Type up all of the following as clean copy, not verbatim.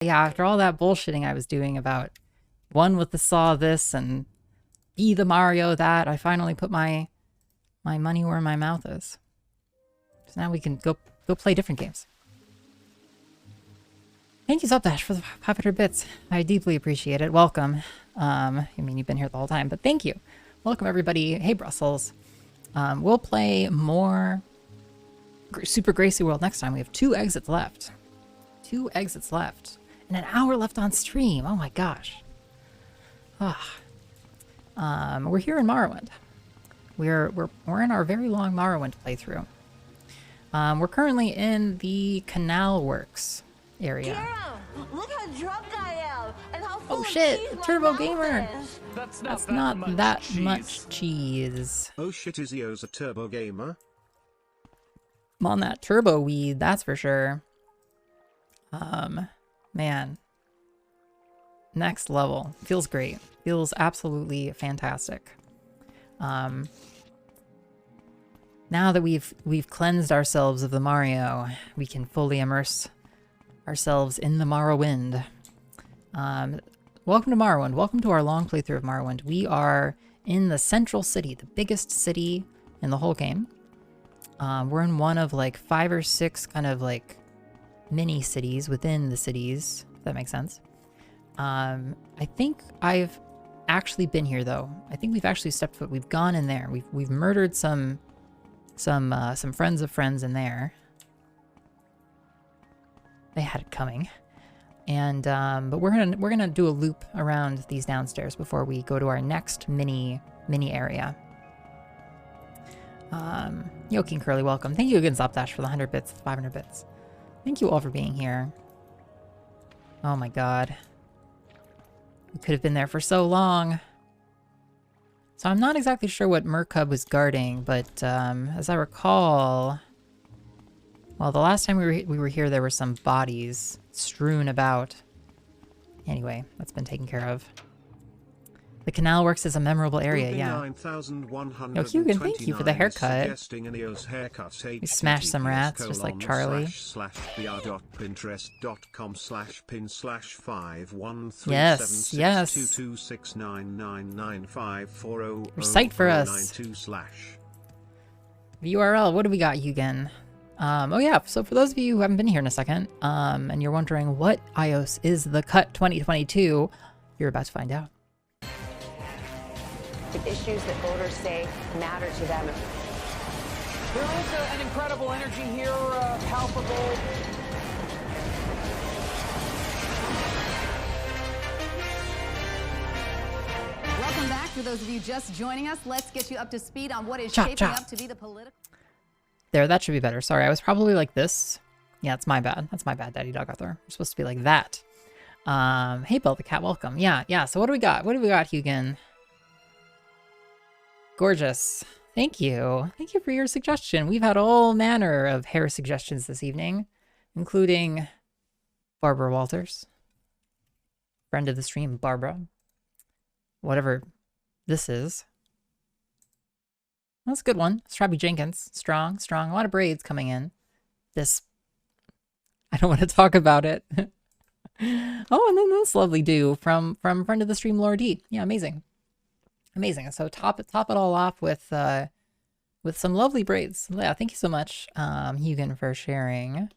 Yeah, after all that bullshitting I was doing about one with the saw this and be the Mario that, I finally put my money where my mouth is. So now we can go play different games. Thank you, Subdash, for the 500 bits. I deeply appreciate it. Welcome. I mean, you've been here the whole time, but thank you. Welcome, everybody. Hey, Brussels. We'll play more Super Gracie World next time. We have 2 exits left. 2 exits left. And an hour left on stream. Oh my gosh. We're here in Morrowind. We're in our very long Morrowind playthrough. We're currently in the Canal Works area. Kira, look how drunk I am and how full Oh shit, of cheese Turbo my Gamer. mouth is. That's not that much cheese. Oh shit, iios a Turbo Gamer? I'm on that turbo weed, that's for sure. Man. Next level. Feels great. Feels absolutely fantastic. Now that we've cleansed ourselves of the Mario, we can fully immerse ourselves in the Morrowind. Welcome to Morrowind. Welcome to our long playthrough of Morrowind. We are in the central city, the biggest city in the whole game. We're in one of like 5 or 6 kind of like mini cities within the cities, if that makes sense. I think I've actually been here though. I think we've actually stepped foot. We've gone in there. We've murdered some friends of friends in there. They had it coming. And but we're gonna do a loop around these downstairs before we go to our next mini area. Yo King Curly, welcome. Thank you again, Zopdash, for the 100 bits, 500 bits. Thank you all for being here. Oh my god. We could have been there for so long. So I'm not exactly sure what Mercub was guarding, but as I recall, well, the last time we were here, there were some bodies strewn about. Anyway, that's been taken care of. The Canal Works is a memorable area, yeah. Yo, Hugan, thank you for the haircut. We smashed some rats, just like Charlie. Yes, yes. Recite for us. The URL, what do we got, Hugan? Oh yeah, so for those of you who haven't been here in a second, and you're wondering what iOS is the Cut 2022, you're about to find out. The issues that voters say matter to them. There is an incredible energy here, palpable. Welcome back. For those of you just joining us, let's get you up to speed on what is shaping up to be the political... There, that should be better. Sorry, I was probably like this. Yeah, it's my bad. That's my bad, Daddy Dog Arthur. We're supposed to be like that. Hey, Bill the Cat, welcome. Yeah, so what do we got? What do we got, Hugan? Gorgeous. Thank you. Thank you for your suggestion. We've had all manner of hair suggestions this evening, including Barbara Walters, friend of the stream, Barbara. Whatever this is. That's a good one. Strabby Jenkins. Strong. A lot of braids coming in. This. I don't want to talk about it. Oh, and then this lovely do from friend of the stream, Laura D. Yeah, amazing. Amazing. So top it all off with some lovely braids. Yeah, thank you so much, Hugan, for sharing. And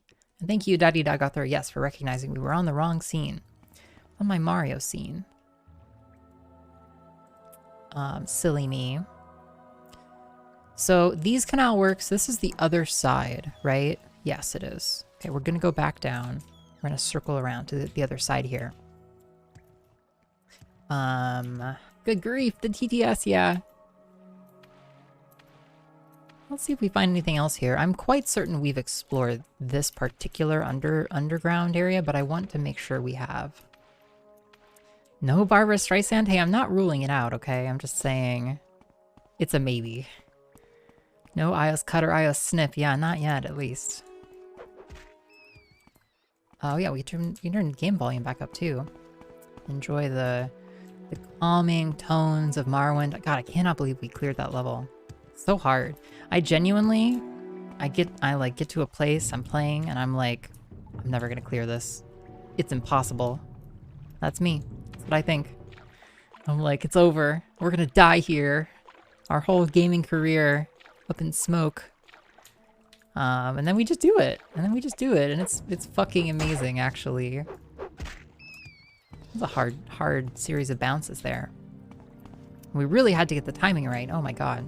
thank you, Daddy Dagathor, yes, for recognizing we were on the wrong scene. On my Mario scene. Silly me. So these Canal Works, this is the other side, right? Yes, it is. Okay, we're gonna go back down. We're gonna circle around to the other side here. Good grief, the TTS, yeah. Let's see if we find anything else here. I'm quite certain we've explored this particular underground area, but I want to make sure we have. No Barbara Streisand? Hey, I'm not ruling it out, okay? I'm just saying it's a maybe. No iOS cut or iOS snip. Yeah, not yet, at least. Oh yeah, we turned game volume back up too. Enjoy the calming tones of Morrowind. God, I cannot believe we cleared that level. So hard. I genuinely, I get to a place, I'm playing, and I'm like, I'm never gonna clear this. it's impossible. That's me. That's what I think. I'm like, it's over. We're gonna die here. Our whole gaming career up in smoke. And then we just do it. And it's fucking amazing, actually. It was a hard series of bounces there. We really had to get the timing right. Oh my god.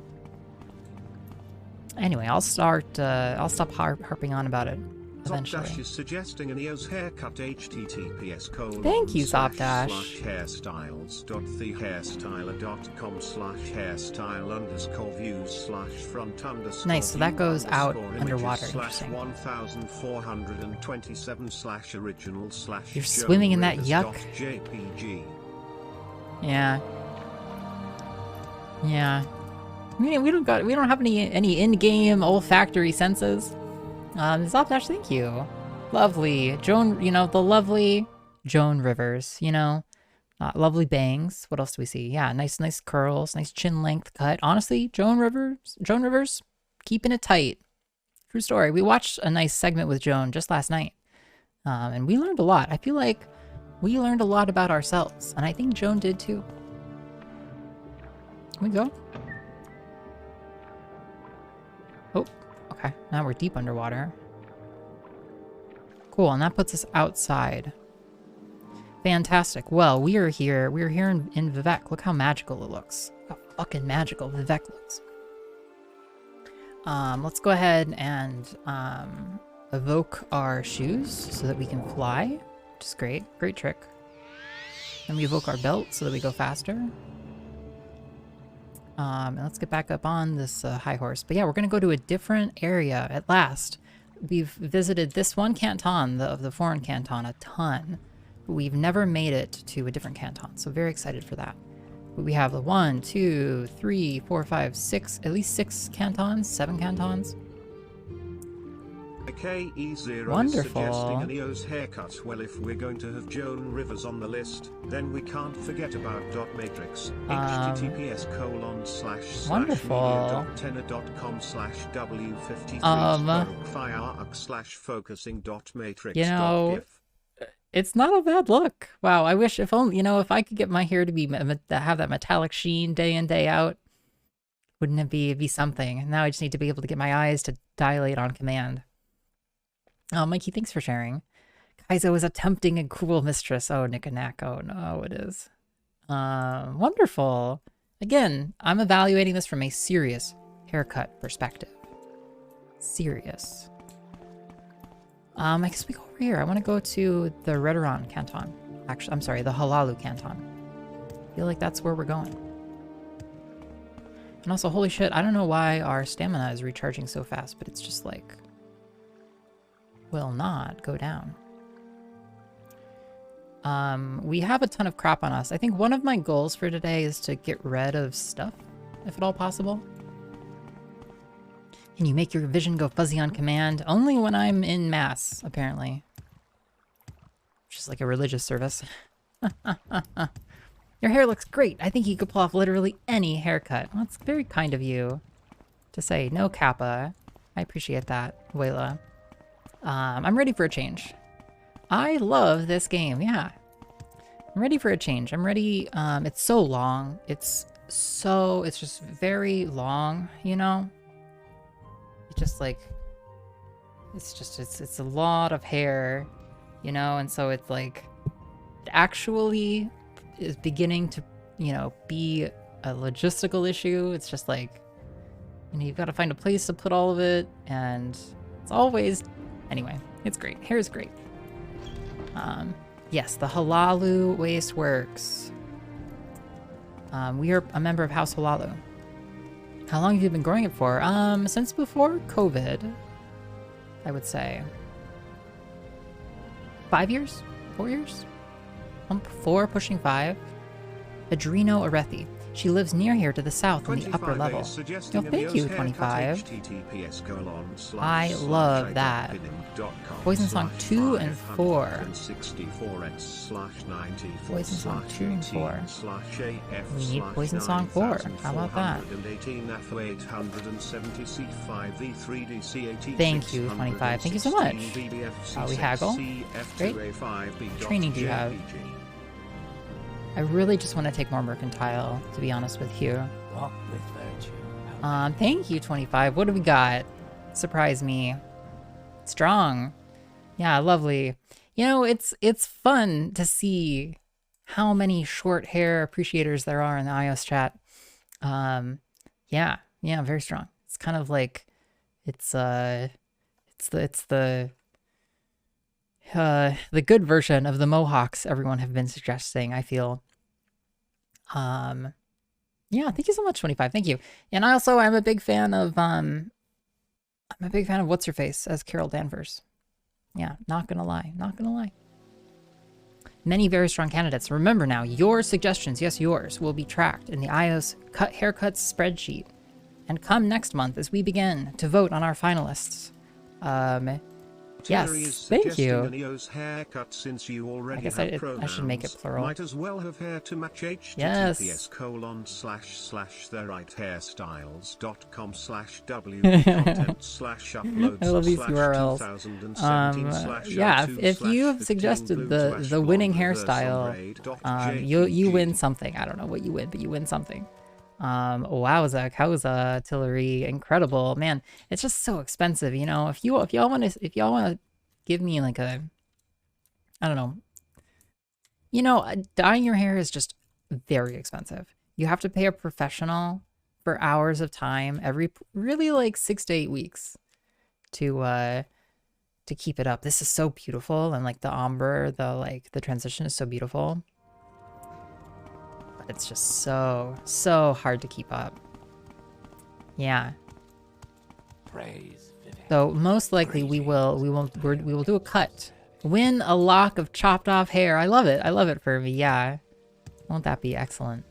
Anyway, I'll stop harping on about it eventually. Zopdash is suggesting an iios haircut. https:// Thank you, Zopdash. hairstyles.thehairstyle.com/hairstyle_views/front_. Nice, so that goes out underwater. Interesting. 1427/original/ You're swimming in that yuck. .jpg. Yeah. Yeah. I mean, we don't have any in-game olfactory senses. Zopdash, thank you. Lovely. Joan, the lovely Joan Rivers, lovely bangs. What else do we see? Yeah, nice curls, nice chin length cut. Honestly, Joan Rivers, keeping it tight. True story. We watched a nice segment with Joan just last night. And we learned a lot. I feel like we learned a lot about ourselves. And I think Joan did too. Can we go? Oh, okay. Now we're deep underwater. Cool, and that puts us outside. Fantastic. Well, we are here. We're here in Vivec. Look how magical it looks. Look how fucking magical Vivec looks. Let's go ahead and evoke our shoes so that we can fly, which is great. Great trick. And we evoke our belt so that we go faster. And let's get back up on this high horse. But yeah, we're going to go to a different area at last. We've visited this one canton, of the foreign canton, a ton. But we've never made it to a different canton, so very excited for that. But we have the 1, 2, 3, 4, 5, 6, at least 6 cantons, 7 cantons. KE0 Wonderful. is suggesting an iios haircut. Well, if we're going to have Joan Rivers on the list, then we can't forget about Matrix. Wonderful. https://w50.com/w50/focusing.matrix.gif. It's not a bad look. Wow, I wish if only, if I could get my hair to have that metallic sheen day in, day out, wouldn't it be something? Now I just need to be able to get my eyes to dilate on command. Oh, Mikey, thanks for sharing. Kaizo is a tempting and cruel mistress. Oh, Nick and Knack. Oh, no, it is. Wonderful. Again, I'm evaluating this from a serious haircut perspective. Serious. I guess we go over here. I want to go to the Redoran Canton. Actually, I'm sorry, the Hlaalu Canton. I feel like that's where we're going. And also, holy shit, I don't know why our stamina is recharging so fast, but it's just like, will not go down. We have a ton of crap on us. I think one of my goals for today is to get rid of stuff, if at all possible. Can you make your vision go fuzzy on command? Only when I'm in mass, apparently. Which is like a religious service. Your hair looks great. I think you could pull off literally any haircut. Well, that's very kind of you to say. No kappa. I appreciate that, Wayla. I'm ready for a change. I love this game, yeah. I'm ready for a change. I'm ready. It's so long. It's just very long, It's just like, it's a lot of hair, and so it's like, it actually is beginning to, be a logistical issue. It's just like, you've got to find a place to put all of it, and it's always, anyway, it's great. Hair is great. Yes, the Hlaalu Waste Works. We are a member of House Hlaalu. How long have you been growing it for? Since before COVID, I would say. 5 years? 4 years? 4 pushing 5. Adreno Arethi. She lives near here to the south in the upper level. Oh, thank you, 25. I love that. Poison Song 2 and 4. Poison Song 2 and 4. We need Poison Song 4. How about that? Thank you, 25. Thank you so much. We haggle. Great. What training do you have? I really just want to take more mercantile, to be honest with you. Walk with virtue. Thank you, 25. What do we got? Surprise me. Strong. Yeah, lovely. You know, it's fun to see how many short hair appreciators there are in the iOS chat. Yeah, very strong. It's kind of like it's the good version of the mohawks everyone have been suggesting, I feel. Yeah, thank you so much, 25. Thank you. And I'm a big fan of what's her face as Carol Danvers. Yeah, not gonna lie. Many very strong candidates. Remember now, your suggestions, yes, yours, will be tracked in the iOS haircuts spreadsheet. And come next month as we begin to vote on our finalists. Yes, thank you. I guess I should make it plural. Might as well have hair to match yes. https://theritehaistyles.com/w/content/uploads. I love these URLs. Yeah, if you have suggested the winning hairstyle, you win something. I don't know what you win, but you win something. Wowza, Cowza, Tillery, incredible, man. It's just so expensive, you know. If y'all want to give me like a, I don't know, you know, dyeing your hair is just very expensive. You have to pay a professional for hours of time every really like 6 to 8 weeks to keep it up. This is so beautiful, and like the ombre, the transition is so beautiful. It's just so hard to keep up. Yeah. Praise Vivec. So most likely we will do a cut. Win a lock of chopped off hair. I love it. I love it, Furby. Yeah. Won't that be excellent?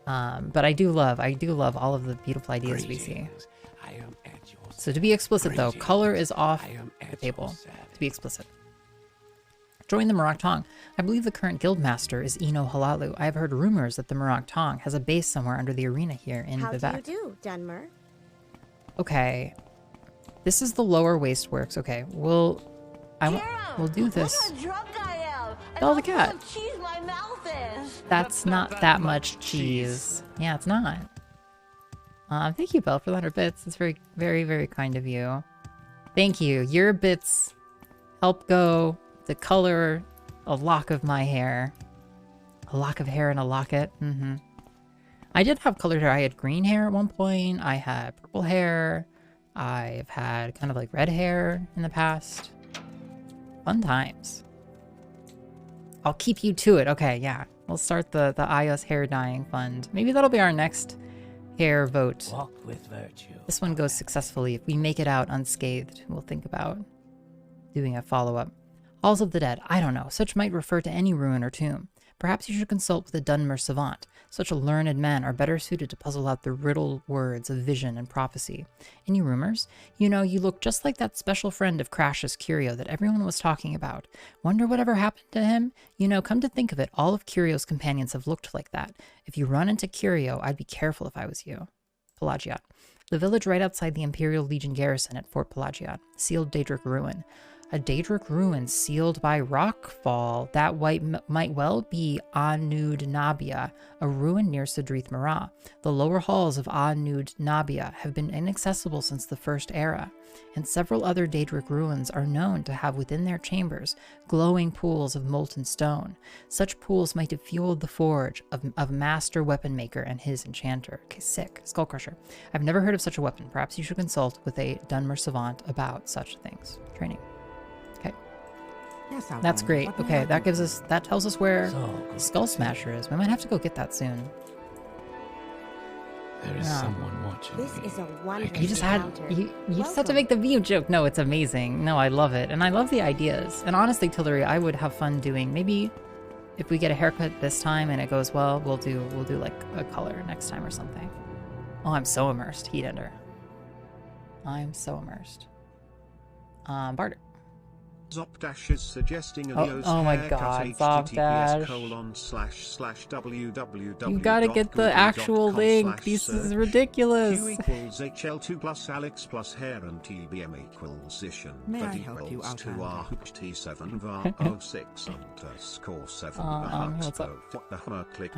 But I do love all of the beautiful ideas we see. So to be explicit though, color is off the table. To be explicit. Join the Morrowind Tong. I believe the current guildmaster is Vivec Hlaalu. I have heard rumors that the Morrowind Tong has a base somewhere under the arena here in Vivec. How do you do, Dunmer? Okay. This is the lower wasteworks. Okay, we'll do this. Oh, the cat. That's not that much cheese. Yeah, it's not. Thank you, Belle, for the 100 bits. It's very, very, very kind of you. Thank you. Your bits help go to color a lock of my hair. A lock of hair and a locket. I did have colored hair. I had green hair at one point. I had purple hair. I've had kind of like red hair in the past. Fun times. I'll keep you to it. Okay, yeah. We'll start the iOS hair dyeing fund. Maybe that'll be our next hair vote. Walk with virtue. This one goes successfully. If we make it out unscathed, we'll think about doing a follow-up. Halls of the Dead. I don't know. Such might refer to any ruin or tomb. Perhaps you should consult with a Dunmer savant. Such learned men are better suited to puzzle out the riddled words of vision and prophecy. Any rumors? You know, you look just like that special friend of Crash's Curio that everyone was talking about. Wonder whatever happened to him? You know, come to think of it, all of Curio's companions have looked like that. If you run into Curio, I'd be careful if I was you. Pelagiat. The village right outside the Imperial Legion garrison at Fort Pelagiat. Sealed Daedric ruin. A Daedric ruin sealed by rockfall. That might well be Anud Nabia, a ruin near Sidrith Mara. The lower halls of Anud Nabia have been inaccessible since the First Era, and several other Daedric ruins are known to have within their chambers glowing pools of molten stone. Such pools might have fueled the forge of master weapon maker and his enchanter. Okay, sick. Skullcrusher. I've never heard of such a weapon. Perhaps you should consult with a Dunmer savant about such things. Training. That's great. Okay, that tells us where Skull Smasher is. We might have to go get that soon. There is someone watching. This is a wonderful You just had to make the view joke. No, it's amazing. No, I love it. And I love the ideas. And honestly, Tillery, I would have fun doing maybe if we get a haircut this time and it goes well, we'll do like a color next time or something. Oh, I'm so immersed. Heat ender. I'm so immersed. Barter. Zopdash is suggesting a oh my god, Zopdash. You gotta get the actual link. This is ridiculous. Q equals HL2 plus Alex plus hair and TBM equals Ishan. May I help you out, to R T7 var 06 underscore 7 what's up? Oh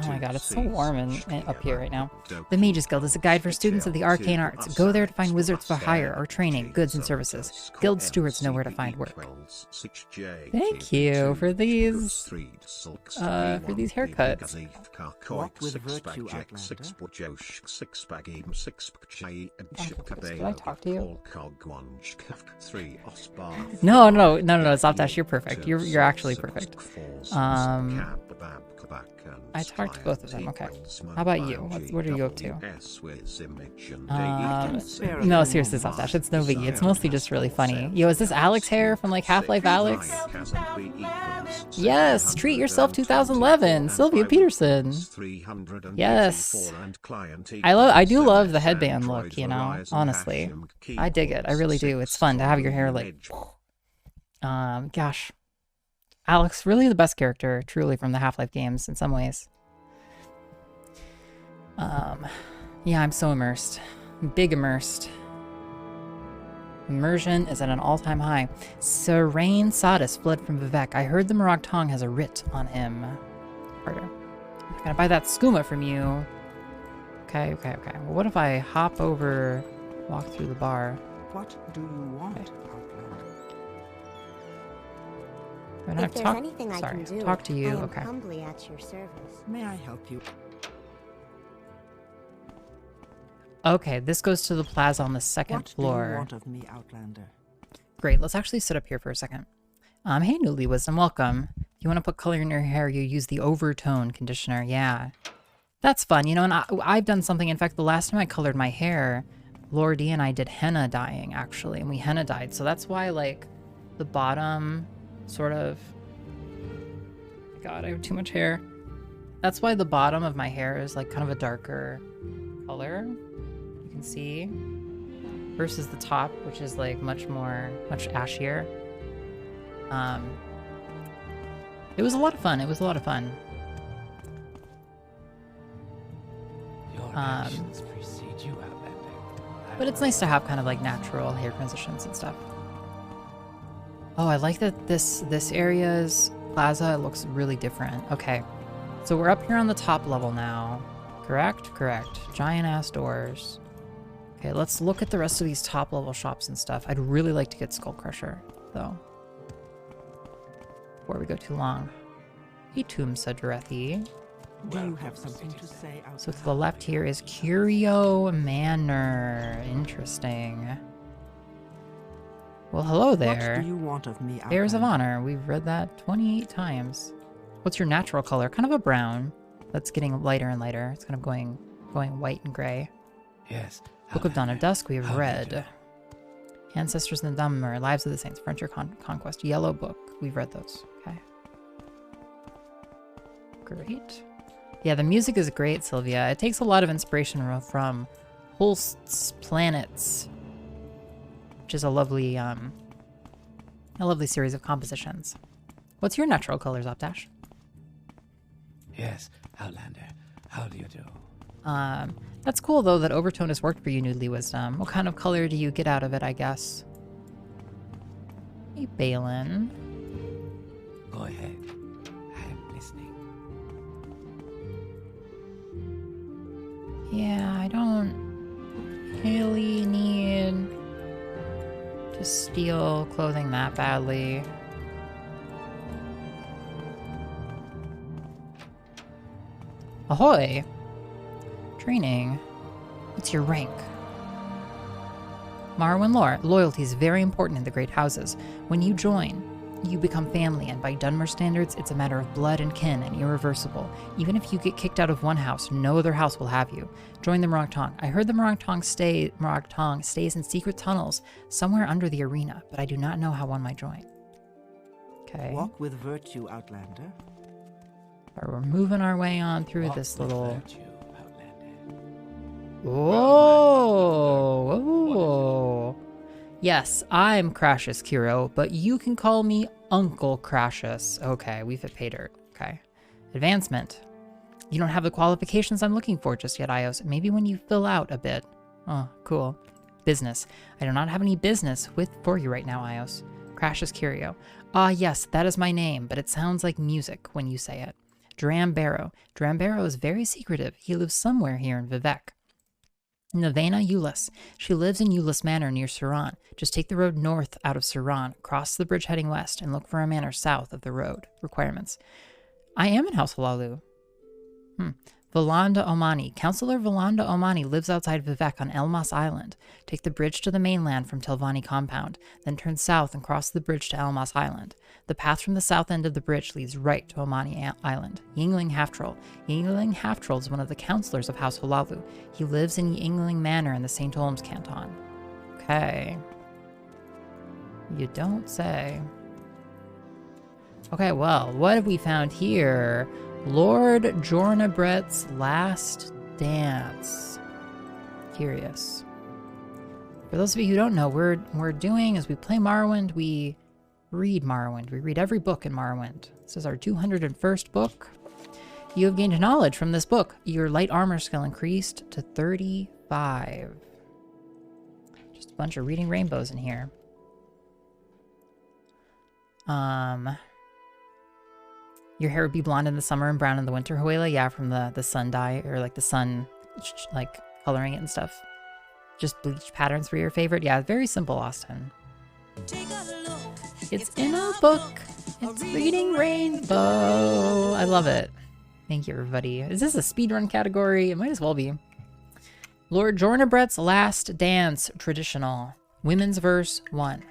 my god, it's so warm up here right now. The Mages Guild is a guide for students of the arcane arts. Go there to find wizards for hire or training, goods and services. Guild stewards know where to find work. Thank you for these haircuts. Walk with virtue, Did I talk to you? No, Zopdash, you're perfect. You're actually perfect. I talked to both of them. Okay. How about you? What are you up to? No, seriously, Zopdash, it's no biggie. It's mostly just really funny. Yo, is this Alex hair from like Half-Life Alex? Yes, Treat Yourself 2011, Sylvia Peterson. Yes. I do love the headband look, you know, honestly. I dig it. I really do. It's fun to have your hair like, gosh. Alex, really the best character, truly, from the Half-Life games in some ways. Yeah, I'm so immersed. Big immersed. Immersion is at an all-time high. Serene Sadis fled from Vivec. I heard the Morag Tong has a writ on him. Harder. I'm gonna buy that skooma from you. Okay. Well, what if I hop over, walk through the bar? What do you want? Okay. If there's anything I can do, talk to you. I am Okay. humbly at your service. May I help you? Okay, this goes to the plaza on the second floor. What do you want of me, Outlander? Great, let's actually sit up here for a second. Hey, Newly Wisdom, welcome. If you want to put color in your hair, you use the overtone conditioner. Yeah, that's fun, you know, and I've done something. In fact, the last time I colored my hair, Laura D and I did henna dyeing, actually, and we henna dyed. So that's why, like, the bottom sort of... God, I have too much hair. That's why the bottom of my hair is, like, kind of a darker color. You can see. Versus the top, which is, like, much ashier. It was a lot of fun. Your actions precede you, Outlander. But it's nice to have kind of like natural hair transitions and stuff. Oh, I like that this area's plaza looks really different. Okay, so we're up here on the top level now. Correct. Giant ass doors. Okay, let's look at the rest of these top level shops and stuff. I'd really like to get Skull Crusher though, before we go too long. Hey, Tomb Sadrathi. Do you have something to say, Outlander? So to the left here is Curio Manor. Interesting. Well, hello there. What do you want of me, Outlander? Heirs of Honor. We've read that 28 times. What's your natural color? Kind of a brown. That's getting lighter and lighter. It's kind of going white and gray. Yes. Book of Dawn of Dusk. We have read. Ancestors in the Dummer. Lives of the Saints. Frontier Conquest. Yellow Book. We've read those. Okay. Great. Yeah, the music is great, Sylvia. It takes a lot of inspiration from Holst's Planets, which is a lovely series of compositions. What's your natural colors, Opdash? Yes, Outlander. How do you do? That's cool, though, that Overtone has worked for you, Noodly Wisdom. What kind of color do you get out of it, I guess? Hey, Balin. Go ahead. I'm listening. Yeah, I don't really need to steal clothing that badly. Ahoy! Training. What's your rank? Morrowind lore. Loyalty is very important in the Great Houses. When you join, you become family, and by Dunmer standards, it's a matter of blood and kin and irreversible. Even if you get kicked out of one house, no other house will have you. Join the Morag Tong. I heard the Morag Tong stays in secret tunnels somewhere under the arena, but I do not know how one might join. Okay. Walk with virtue, Outlander. We're moving our way on through this little... Virtue, Outlander. Whoa! Whoa! Yes, I'm Crassus Kiro, but you can call me Uncle Crassus. Okay, we've hit pay dirt. Okay. Advancement. You don't have the qualifications I'm looking for just yet, iios. Maybe when you fill out a bit. Oh, cool. Business. I do not have any business for you right now, iios. Crassus Curio. Ah, yes, that is my name, but it sounds like music when you say it. Drambarrow. Drambarrow is very secretive. He lives somewhere here in Vivec. Novena Eulis. She lives in Eulis Manor near Suran. Just take the road north out of Suran, cross the bridge heading west, and look for a manor south of the road. Requirements. I am in House Hlaalu. Valanda Omani. Councillor Valanda Omani lives outside Vivec on Elmas Island. Take the bridge to the mainland from Telvanni Compound, then turn south and cross the bridge to Elmas Island. The path from the south end of the bridge leads right to Omani Island. Yingling Halftroll. Yingling Halftroll is one of the councillors of House Hlaalu. He lives in Yingling Manor in the St. Olms Canton. Okay. You don't say. Okay, well, what have we found here? Lord Jornabret's Last Dance. Curious. For those of you who don't know, we're doing, as we play Morrowind, we read Morrowind. We read every book in Morrowind. This is our 201st book. You have gained knowledge from this book. Your light armor skill increased to 35. Just a bunch of reading rainbows in here. Your hair would be blonde in the summer and brown in the winter, Huela. Yeah, from the sun dye, or like the sun, like coloring it and stuff. Just bleach patterns were your favorite. Yeah, very simple, Austin. It's in a book. It's reading rainbow. I love it. Thank you, everybody. Is this a speedrun category? It might as well be. Lord Jornabret's Last Dance, traditional. Women's verse 1.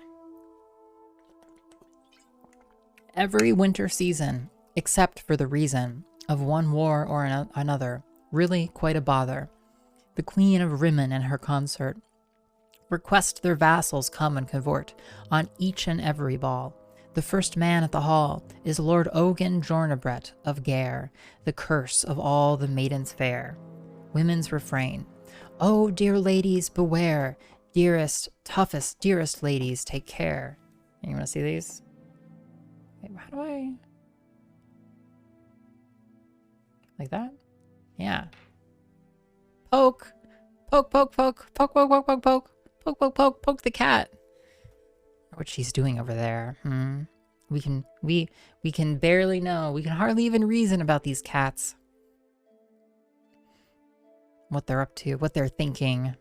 Every winter season, except for the reason of one war or another, really quite a bother. The Queen of Rimmon and her consort request their vassals come and cavort on each and every ball. The first man at the hall is Lord Ogan Jornabret of Gare, the curse of all the maidens fair. Women's refrain. Oh, dear ladies, beware. Dearest, toughest, dearest ladies, take care. You want to see these? Wait, how do I... Like that? Yeah. Poke. Poke, poke, poke. Poke, poke, poke, poke, poke. Poke, poke, poke, poke the cat. What she's doing over there. We can barely know. We can hardly even reason about these cats. What they're up to, what they're thinking.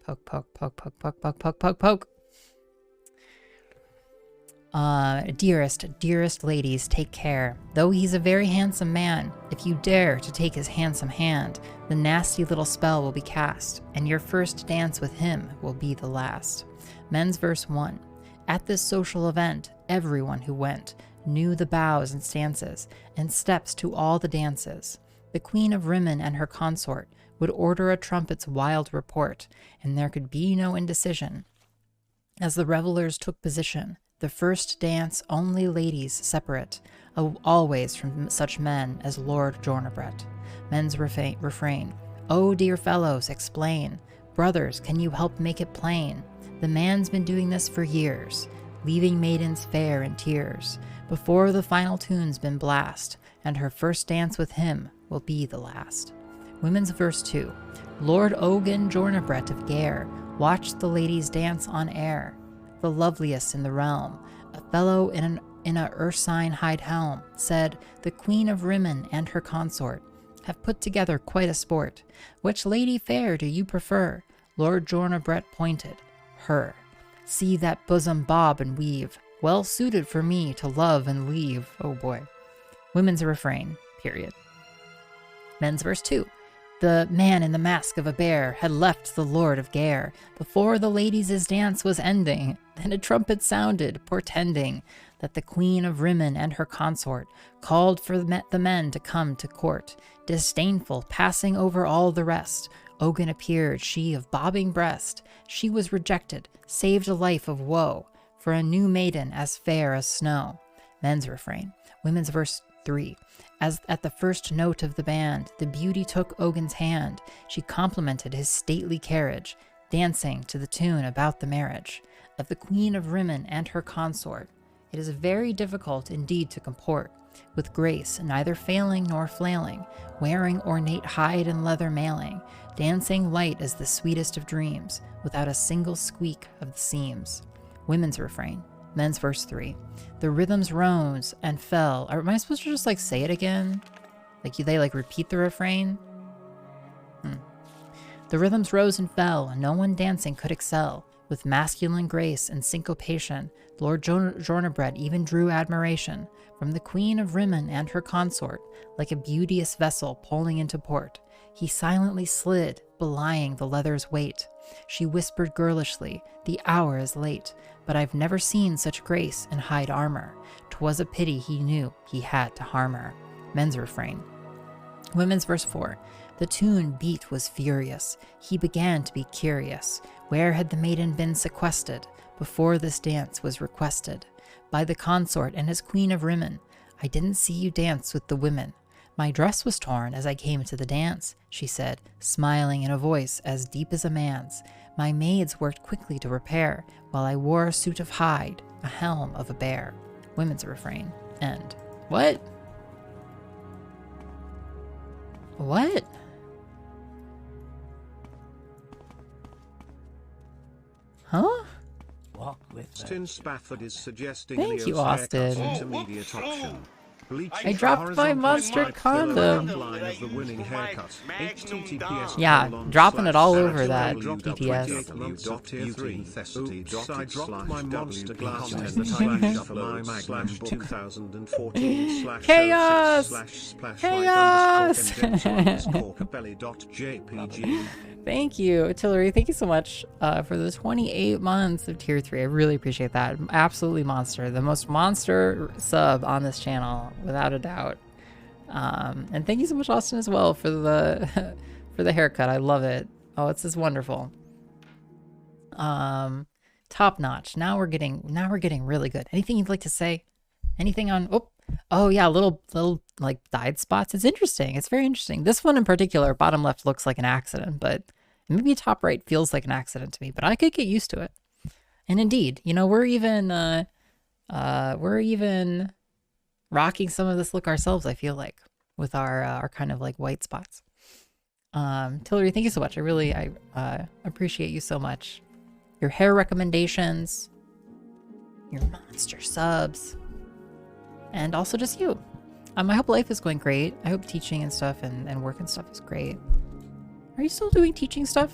Poke, poke, poke, poke, poke, poke, poke, poke, poke. Dearest, dearest ladies, take care. Though he's a very handsome man, if you dare to take his handsome hand, the nasty little spell will be cast, and your first dance with him will be the last. Men's verse 1. At this social event, everyone who went knew the bows and stances, and steps to all the dances. The Queen of Rimmon and her consort would order a trumpet's wild report, and there could be no indecision. As the revelers took position, the first dance only ladies separate, always from such men as Lord Jornabret. Men's refrain. Oh, dear fellows, explain. Brothers, can you help make it plain? The man's been doing this for years, leaving maidens fair in tears, before the final tune's been blast, and her first dance with him will be the last. Women's verse 2. Lord Ogan Jornabret of Gare watched the ladies dance on air. The loveliest in the realm, a fellow in a ursine hide helm, said, the Queen of Rimmon and her consort have put together quite a sport. Which lady fair do you prefer? Lord Jornabret pointed. Her. See that bosom bob and weave, well suited for me to love and leave. Oh boy. Women's refrain, period. Men's verse 2. The man in the mask of a bear had left the Lord of Gare before the ladies' dance was ending. Then a trumpet sounded, portending that the Queen of Rimmon and her consort called for the men to come to court. Disdainful, passing over all the rest, Ogan appeared, she of bobbing breast. She was rejected, saved a life of woe, for a new maiden as fair as snow. Men's refrain. Women's verse 3. As at the first note of the band, the beauty took Ogin's hand. She complimented his stately carriage, dancing to the tune about the marriage of the Queen of Rimmon and her consort. It is very difficult indeed to comport with grace, neither failing nor flailing, wearing ornate hide and leather mailing, dancing light as the sweetest of dreams, without a single squeak of the seams. Women's refrain. Men's verse 3. The rhythms rose and fell. Am I supposed to just like say it again? Like they like repeat the refrain? The rhythms rose and fell, no one dancing could excel. With masculine grace and syncopation, Lord Jornabred even drew admiration from the Queen of Rimmon and her consort, like a beauteous vessel pulling into port. He silently slid, belying the leather's weight. She whispered girlishly, the hour is late, but I've never seen such grace in hide armor. 'Twas a pity he knew he had to harm her. Men's refrain. Women's verse 4. The tune beat was furious. He began to be curious. Where had the maiden been sequestered before this dance was requested? By the consort and his Queen of Rimmon. I didn't see you dance with the women. My dress was torn as I came to the dance, she said, smiling in a voice as deep as a man's. My maids worked quickly to repair, while I wore a suit of hide, a helm of a bear. Women's refrain. End. What? What? Huh? Walk with her. Stin Spafford is suggesting Thank you, iios Austin. haircuts intermediate option. I dropped my monster condom. Yeah, dropping it all over that BTS. Oops, I dropped my monster content. Chaos! Chaos! Thank you, Tillery. Thank you so much for the 28 months of tier 3. I really appreciate that. Absolutely monster. The most monster sub on this channel, without a doubt. And thank you so much, Austin, as well, for the for the haircut. I love it. Oh, it's just wonderful. Top notch. Now we're getting really good. Anything you'd like to say? Anything on oh yeah, little like dyed spots. It's interesting. It's very interesting. This one in particular, bottom left, looks like an accident, but maybe top right feels like an accident to me, but I could get used to it. And indeed, you know, we're even rocking some of this look ourselves, I feel like, with our kind of like white spots. Tillery, thank you so much. I appreciate you so much. Your hair recommendations, your monster subs, and also just you. I hope life is going great. I hope teaching and stuff and work and stuff is great. Are you still doing teaching stuff?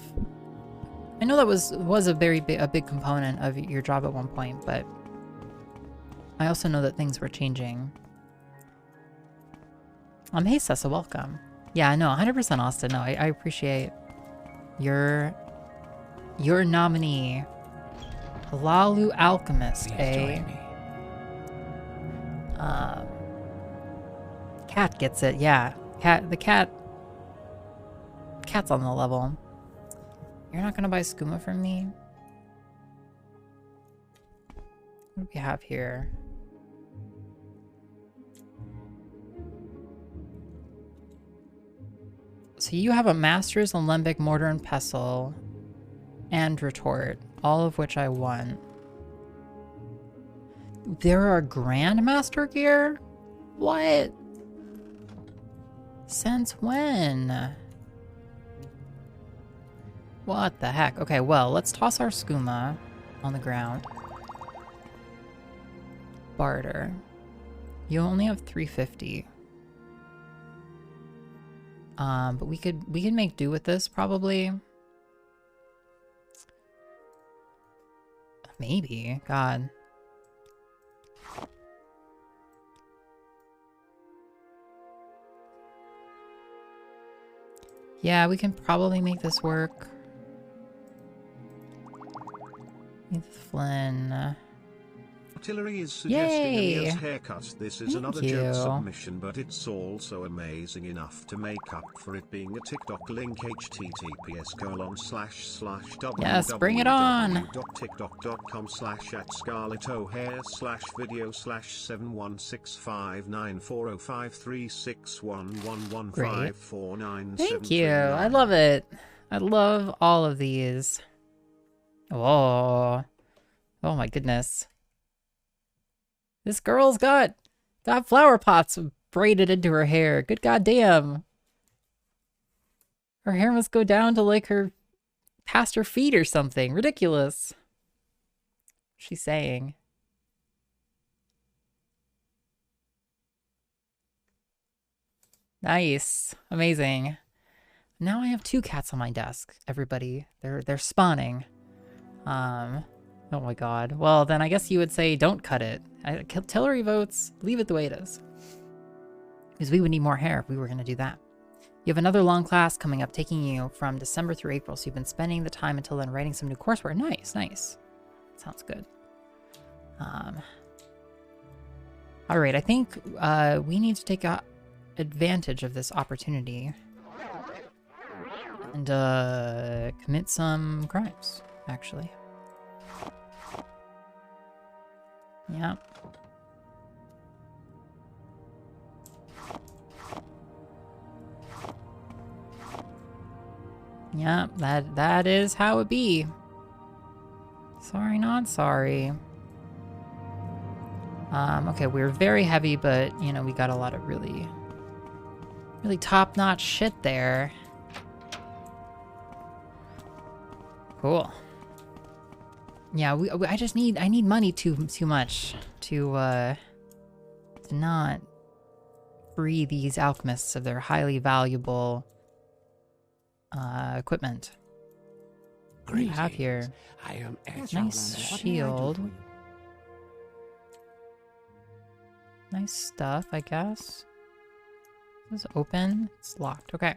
I know that was a big component of your job at one point, but I also know that things were changing. Hey Sessa, welcome. Yeah, no, 100% Austin. No, I appreciate your nominee, Hlaalu Alchemist, Cat gets it, yeah. Cat's on the level. You're not gonna buy skooma from me? What do we have here? So you have a Master's in Lembic Mortar and Pestle and Retort, all of which I want. There are Grandmaster gear? What? Since when? What the heck? Okay, well, let's toss our skooma on the ground. Barter. You only have 350. But we could make do with this probably. Maybe. God. Yeah, we can probably make this work. Flynn. Artillery is suggesting Yay! Amir's haircut. This is Thank another you. joke submission, but it's also amazing enough to make up for it being a TikTok link. https://www.tiktok.com/@Great. scarlett@scarlett.o/video/7165945411549. Thank you. I love it. I love all of these. Oh. Oh my goodness. This girl's got flower pots braided into her hair. Good goddamn. Her hair must go down to like past her feet or something. Ridiculous. She's saying. Nice. Amazing. Now I have 2 cats on my desk, everybody. They're spawning. Oh my god. Well, then I guess you would say don't cut it. Artillery votes, leave it the way it is. Because we would need more hair if we were going to do that. You have another long class coming up, taking you from December through April, so you've been spending the time until then writing some new coursework. Nice, nice. Sounds good. Alright, I think we need to take advantage of this opportunity and commit some crimes, actually. Yeah. Yeah, that is how it be. Sorry, not sorry. Okay, we're very heavy, but, you know, we got a lot of really top-notch shit there. Cool. Yeah, I need money too much to not free these alchemists of their highly valuable equipment. What do you have here? I am Nice shield. Nice stuff, I guess. This is open. It's locked. Okay.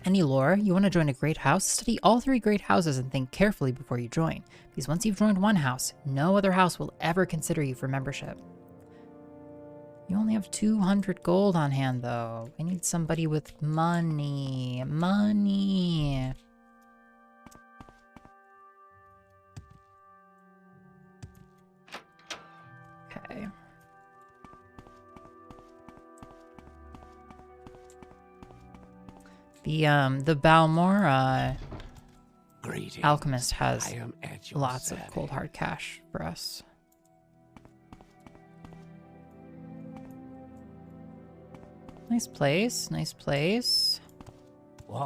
Any lore? You want to join a great house? Study all 3 great houses and think carefully before you join. Because once you've joined one house, no other house will ever consider you for membership. You only have 200 gold on hand, though. I need somebody with money. Money. Okay. The Balmora alchemist has lots of cold hard cash for us. Nice place, nice place. We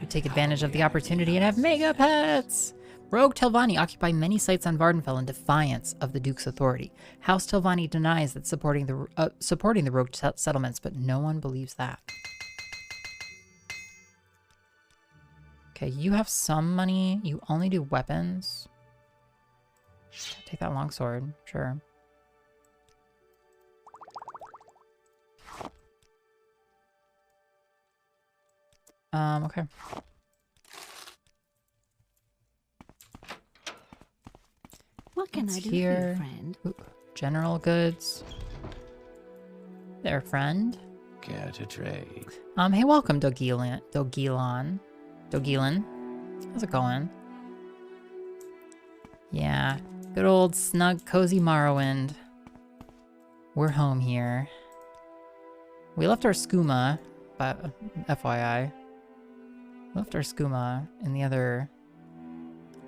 take advantage of the opportunity and have mega pets! Rogue Telvanni occupy many sites on Vardenfell in defiance of the Duke's authority. House Telvanni denies that supporting the rogue settlements, but no one believes that. Okay, you have some money. You only do weapons. Take that longsword, sure. Okay. What can What's I do here? for you, friend? Ooh, general goods. There, friend. Care to trade? Hey, welcome, Dogilan. How's it going? Yeah, good old snug, cozy Morrowind. We're home here. We left our skooma, but FYI. Left our skooma in the other...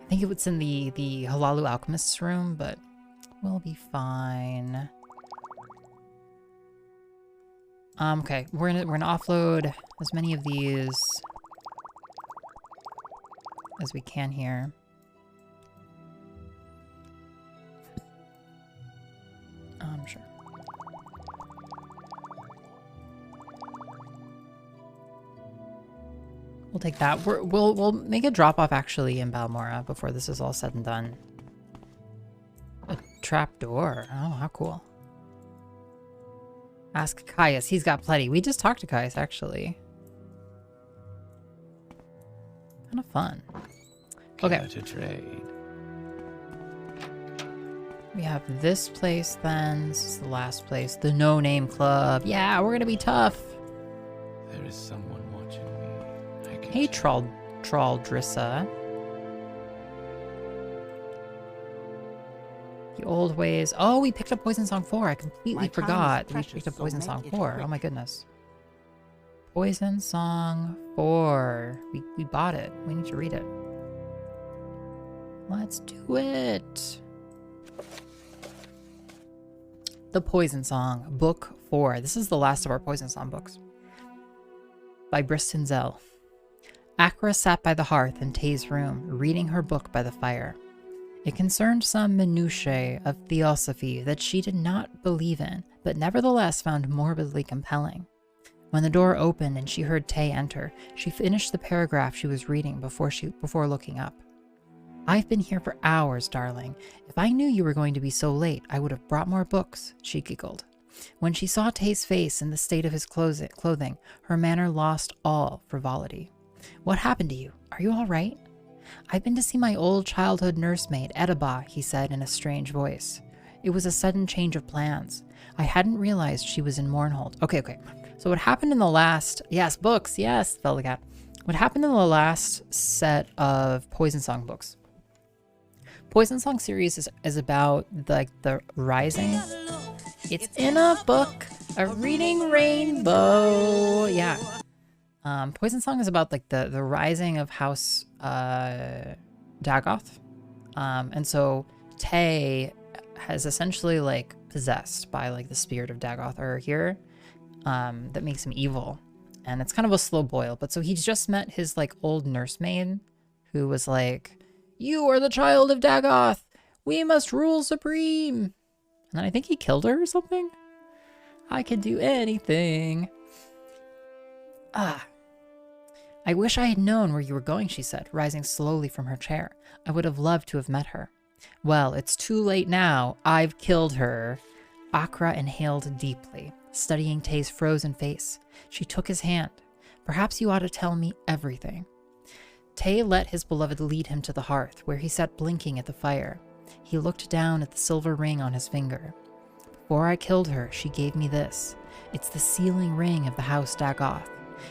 I think it's in the Hlaalu Alchemist's room, but we'll be fine. Okay, we're gonna offload as many of these as we can here. Sure. We'll take that. We'll make a drop off actually in Balmora before this is all said and done. A trapdoor. Oh, how cool. Ask Caius. He's got plenty. We just talked to Caius actually. Kind of fun. Okay. Care to trade? We have this place then. This is the last place. The No Name Club. Yeah, we're gonna be tough. There is someone watching me. I can Hey, tell. Traldrissa. The old ways. Oh, we picked up Poison Song 4. I completely My time is forgot that we precious, picked up so Poison make Song it 4. Oh quick. my goodness. Poison Song 4. We bought it. We need to read it. Let's do it. The Poison Song, Book 4. This is the last of our Poison Song books. By Briston Zell. Akra sat by the hearth in Tay's room, reading her book by the fire. It concerned some minutiae of theosophy that she did not believe in, but nevertheless found morbidly compelling. When the door opened and she heard Tay enter, she finished the paragraph she was reading before looking up. I've been here for hours, darling. If I knew you were going to be so late, I would have brought more books, she giggled. When she saw Tay's face and the state of his clothing, her manner lost all frivolity. What happened to you? Are you all right? I've been to see my old childhood nursemaid, Edaba, he said in a strange voice. It was a sudden change of plans. I hadn't realized she was in Mournhold. Okay. So what happened in the last... Yes, books. Yes, fell the cat. What happened in the last set of Poison Song books? Poison Song series is about the rising. It's in a book, a reading rainbow. Yeah. Poison Song is about like the rising of House Dagoth. And so Tay has essentially like possessed by like the spirit of Dagoth or here that makes him evil. And it's kind of a slow boil. But so he's just met his like old nursemaid who was like, you are the child of Dagoth. We must rule supreme. And then I think he killed her or something. I can do anything. I wish I had known where you were going, she said, rising slowly from her chair. I would have loved to have met her. Well, it's too late now. I've killed her. Akra inhaled deeply, studying Tay's frozen face. She took his hand. Perhaps you ought to tell me everything. Tay let his beloved lead him to the hearth, where he sat blinking at the fire. He looked down at the silver ring on his finger. Before I killed her, she gave me this. It's the sealing ring of the House Dagoth.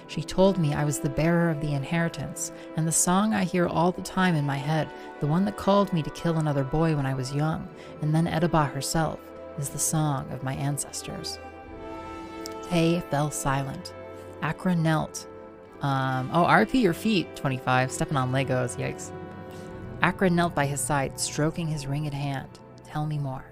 She told me I was the bearer of the inheritance, and the song I hear all the time in my head, the one that called me to kill another boy when I was young, and then Edaba herself, is the song of my ancestors. Tay fell silent. Akra knelt. RP your feet, 25, stepping on Legos, yikes. Akra knelt by his side, stroking his ringed hand. Tell me more.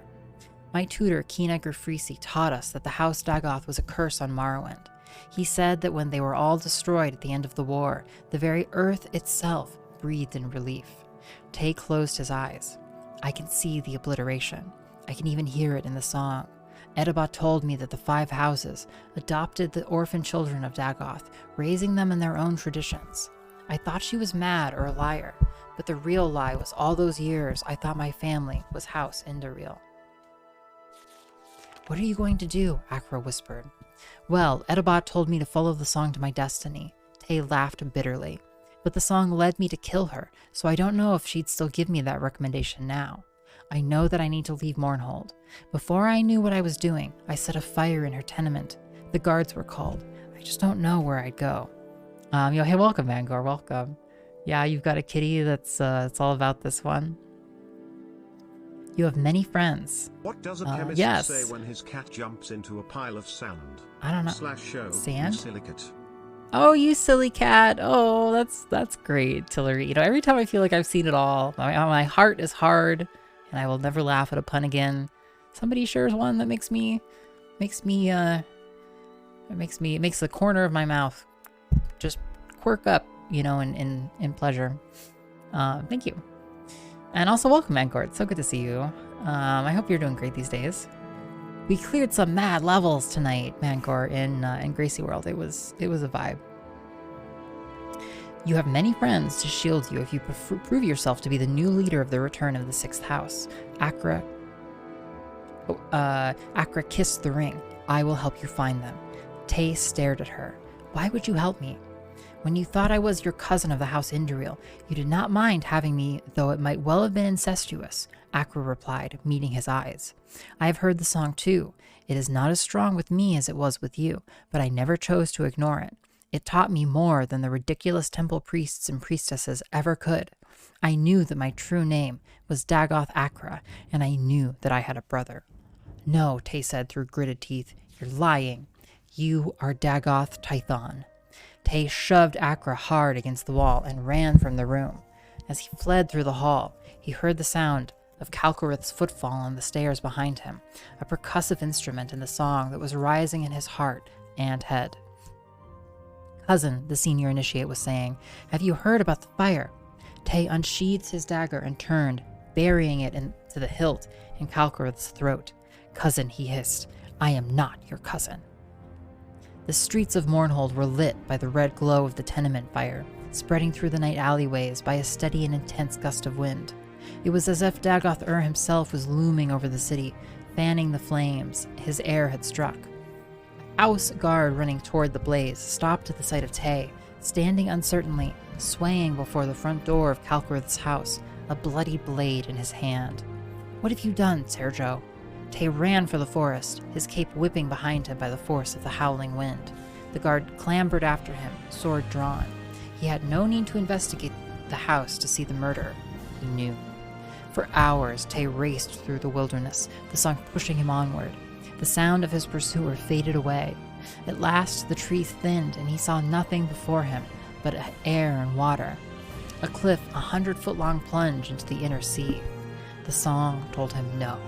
My tutor, Kina Grafrisi, taught us that the House Dagoth was a curse on Morrowind. He said that when they were all destroyed at the end of the war, the very earth itself breathed in relief. Tay closed his eyes. I can see the obliteration. I can even hear it in the song. Edaba told me that the 5 houses adopted the orphan children of Dagoth, raising them in their own traditions. I thought she was mad or a liar, but the real lie was all those years I thought my family was House Indariel. What are you going to do? Akra whispered. Well, Edaba told me to follow the song to my destiny. Tay laughed bitterly. But the song led me to kill her, so I don't know if she'd still give me that recommendation now. I know that I need to leave Mournhold. Before I knew what I was doing, I set a fire in her tenement. The guards were called. I just don't know where I'd go. Hey, welcome, Vanguard, welcome. Yeah, you've got a kitty that's it's all about this one. You have many friends. What does a chemist yes. say when his cat jumps into a pile of sand? I don't know. /show, Sand? you silicate. Oh, you silly cat. Oh, that's great, Tillery. You know, every time I feel like I've seen it all, my heart is hard, and I will never laugh at a pun again. Somebody shares one that makes the corner of my mouth just quirk up, you know, in pleasure. Thank you. And also welcome, Mancourt. So good to see you. I hope you're doing great these days. We cleared some mad levels tonight, Mancourt, in Gracie World. It was a vibe. You have many friends to shield you if you prove yourself to be the new leader of the return of the 6th house. Akra kissed the ring. I will help you find them. Tay stared at her. Why would you help me? When you thought I was your cousin of the House Indariel, you did not mind having me, though it might well have been incestuous. Akra replied, meeting his eyes. I have heard the song too. It is not as strong with me as it was with you, but I never chose to ignore it. It taught me more than the ridiculous temple priests and priestesses ever could. I knew that my true name was Dagoth Akra, and I knew that I had a brother. No, Tay said through gritted teeth. You're lying. You are Dagoth Tython. Tay shoved Akra hard against the wall and ran from the room. As he fled through the hall, he heard the sound of Calcorith's footfall on the stairs behind him, a percussive instrument in the song that was rising in his heart and head. Cousin, the senior initiate was saying, have you heard about the fire? Tay unsheathed his dagger and turned, burying it into the hilt in Calcorith's throat. Cousin, he hissed, I am not your cousin. The streets of Mournhold were lit by the red glow of the tenement fire, spreading through the night alleyways by a steady and intense gust of wind. It was as if Dagoth himself was looming over the city, fanning the flames his heir had struck. A house guard running toward the blaze stopped at the sight of Tay, standing uncertainly, swaying before the front door of Calcorith's house, a bloody blade in his hand. What have you done, Sergio? Tay ran for the forest, his cape whipping behind him by the force of the howling wind. The guard clambered after him, sword drawn. He had no need to investigate the house to see the murder. He knew. For hours, Tay raced through the wilderness, the song pushing him onward. The sound of his pursuer faded away. At last, the trees thinned, and he saw nothing before him but air and water. A cliff 100-foot-long plunge into the inner sea. The song told him no.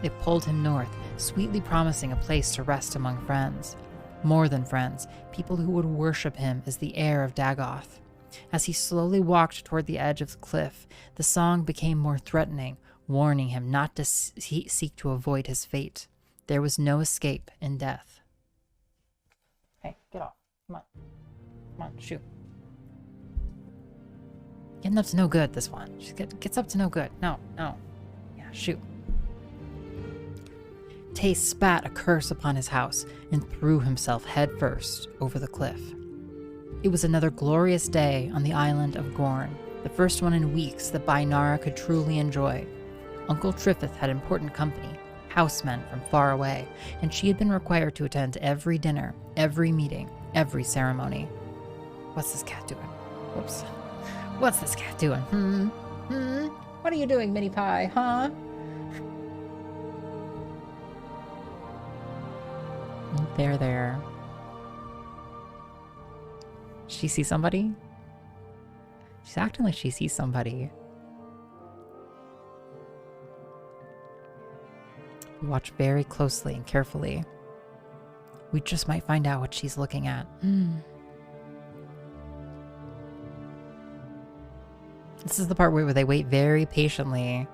It pulled him north, sweetly promising a place to rest among friends. More than friends, people who would worship him as the heir of Dagoth. As he slowly walked toward the edge of the cliff, the song became more threatening, warning him not to seek to avoid his fate. There was no escape in death. Hey, get off. Come on. Come on, shoot. Getting up to no good, this one. She gets up to no good. No. Yeah, shoot. Tay spat a curse upon his house and threw himself headfirst over the cliff. It was another glorious day on the island of Gorn, the first one in weeks that Bainara could truly enjoy. Uncle Triffith had important company, housemen from far away, and she had been required to attend every dinner, every meeting, every ceremony. What's this cat doing? Whoops. What's this cat doing? What are you doing, Minnie Pie, huh? There. She sees somebody? She's acting like she sees somebody. Watch very closely and carefully. We just might find out what she's looking at. This is the part where they wait very patiently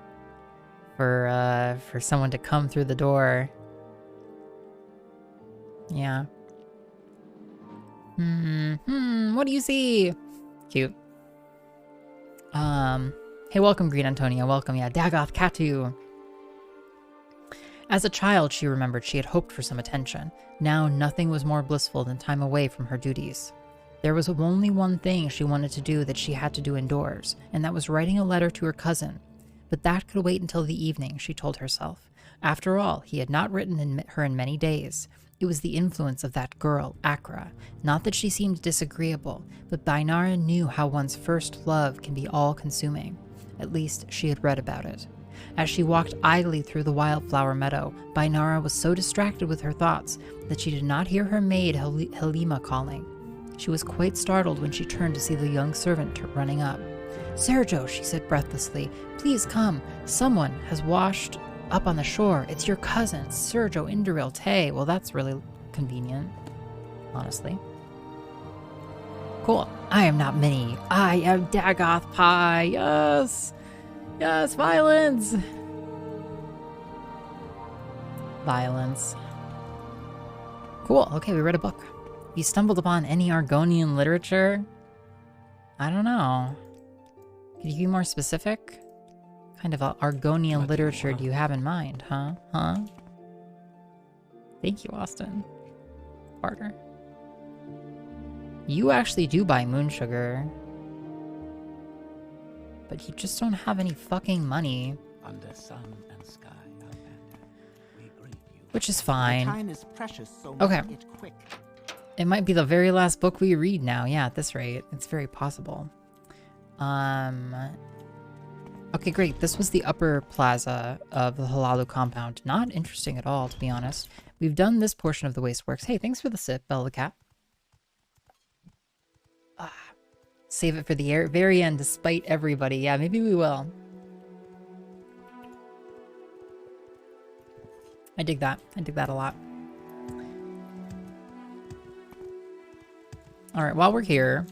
for someone to come through the door. Yeah. What do you see? Cute. Hey, welcome, Green Antonia. Welcome, yeah. Dagoth Katu. As a child, she remembered she had hoped for some attention. Now, nothing was more blissful than time away from her duties. There was only one thing she wanted to do that she had to do indoors, and that was writing a letter to her cousin. But that could wait until the evening, she told herself. After all, he had not written her in many days. It was the influence of that girl, Akra. Not that she seemed disagreeable, but Bainara knew how one's first love can be all-consuming. At least, she had read about it. As she walked idly through the wildflower meadow, Bainara was so distracted with her thoughts that she did not hear her maid Halima calling. She was quite startled when she turned to see the young servant running up. "Sergio," she said breathlessly, "please come. Someone has washed up on the shore. It's your cousin, Sergio Indaril Tay." Well, that's really convenient, honestly. Cool. I am not Minnie. I am Dagoth Pie. Yes. Yes, violence. Violence. Cool. Okay, we read a book. You stumbled upon any Argonian literature? I don't know. Could you be more specific? What kind of Argonian literature do you have in mind, huh? Thank you, Austin. Barter. You actually do buy moon sugar. But you just don't have any fucking money. under sun and sky, Outlander. We greet you. Which is fine. Time is precious, so Okay. make it quick. It might be the very last book we read now. Yeah, at this rate. It's very possible. Okay, great. This was the upper plaza of the Hlaalu compound. Not interesting at all, to be honest. We've done this portion of the wasteworks. Hey, thanks for the sip, Bella the cat. Save it for the very end, despite everybody. Yeah, maybe we will. I dig that. I dig that a lot. Alright, while we're here,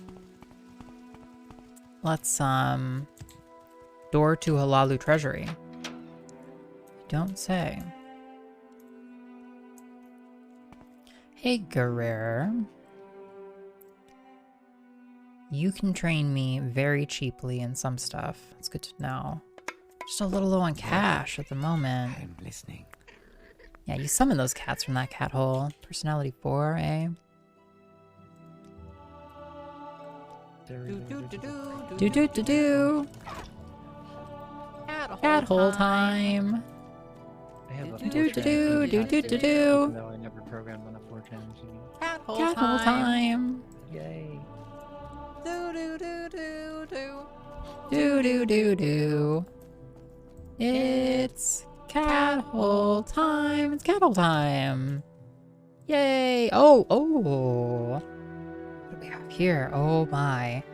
let's, door to Hlaalu Treasury. Don't say. Hey, Guerrero. You can train me very cheaply in some stuff. It's good to know. Just a little low on cash at the moment. I'm listening. Yeah, you summon those cats from that cat hole. Personality 4, eh? Do. Cat hole time. I have a Do. even though I never programmed on a 4chan machine. Cat hole time. Yay. Do. It's cat hole time. It's cat hole time. Yay. Oh. What do we have here? Oh my.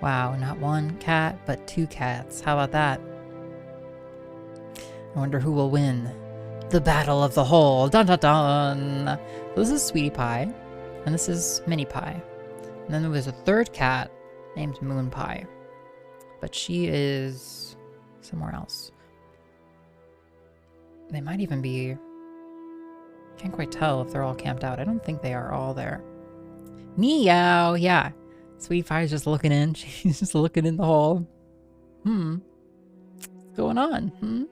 Wow, not one cat, but 2 cats. How about that? I wonder who will win the battle of the hole. Dun dun dun. This is Sweetie Pie, and this is Mini Pie. And then there was a 3rd cat named Moon Pie, but she is somewhere else. They might even be... Can't quite tell if they're all camped out. I don't think they are all there. Meow! Yeah. Sweetie Pie is just looking in. She's just looking in the hole. What's going on?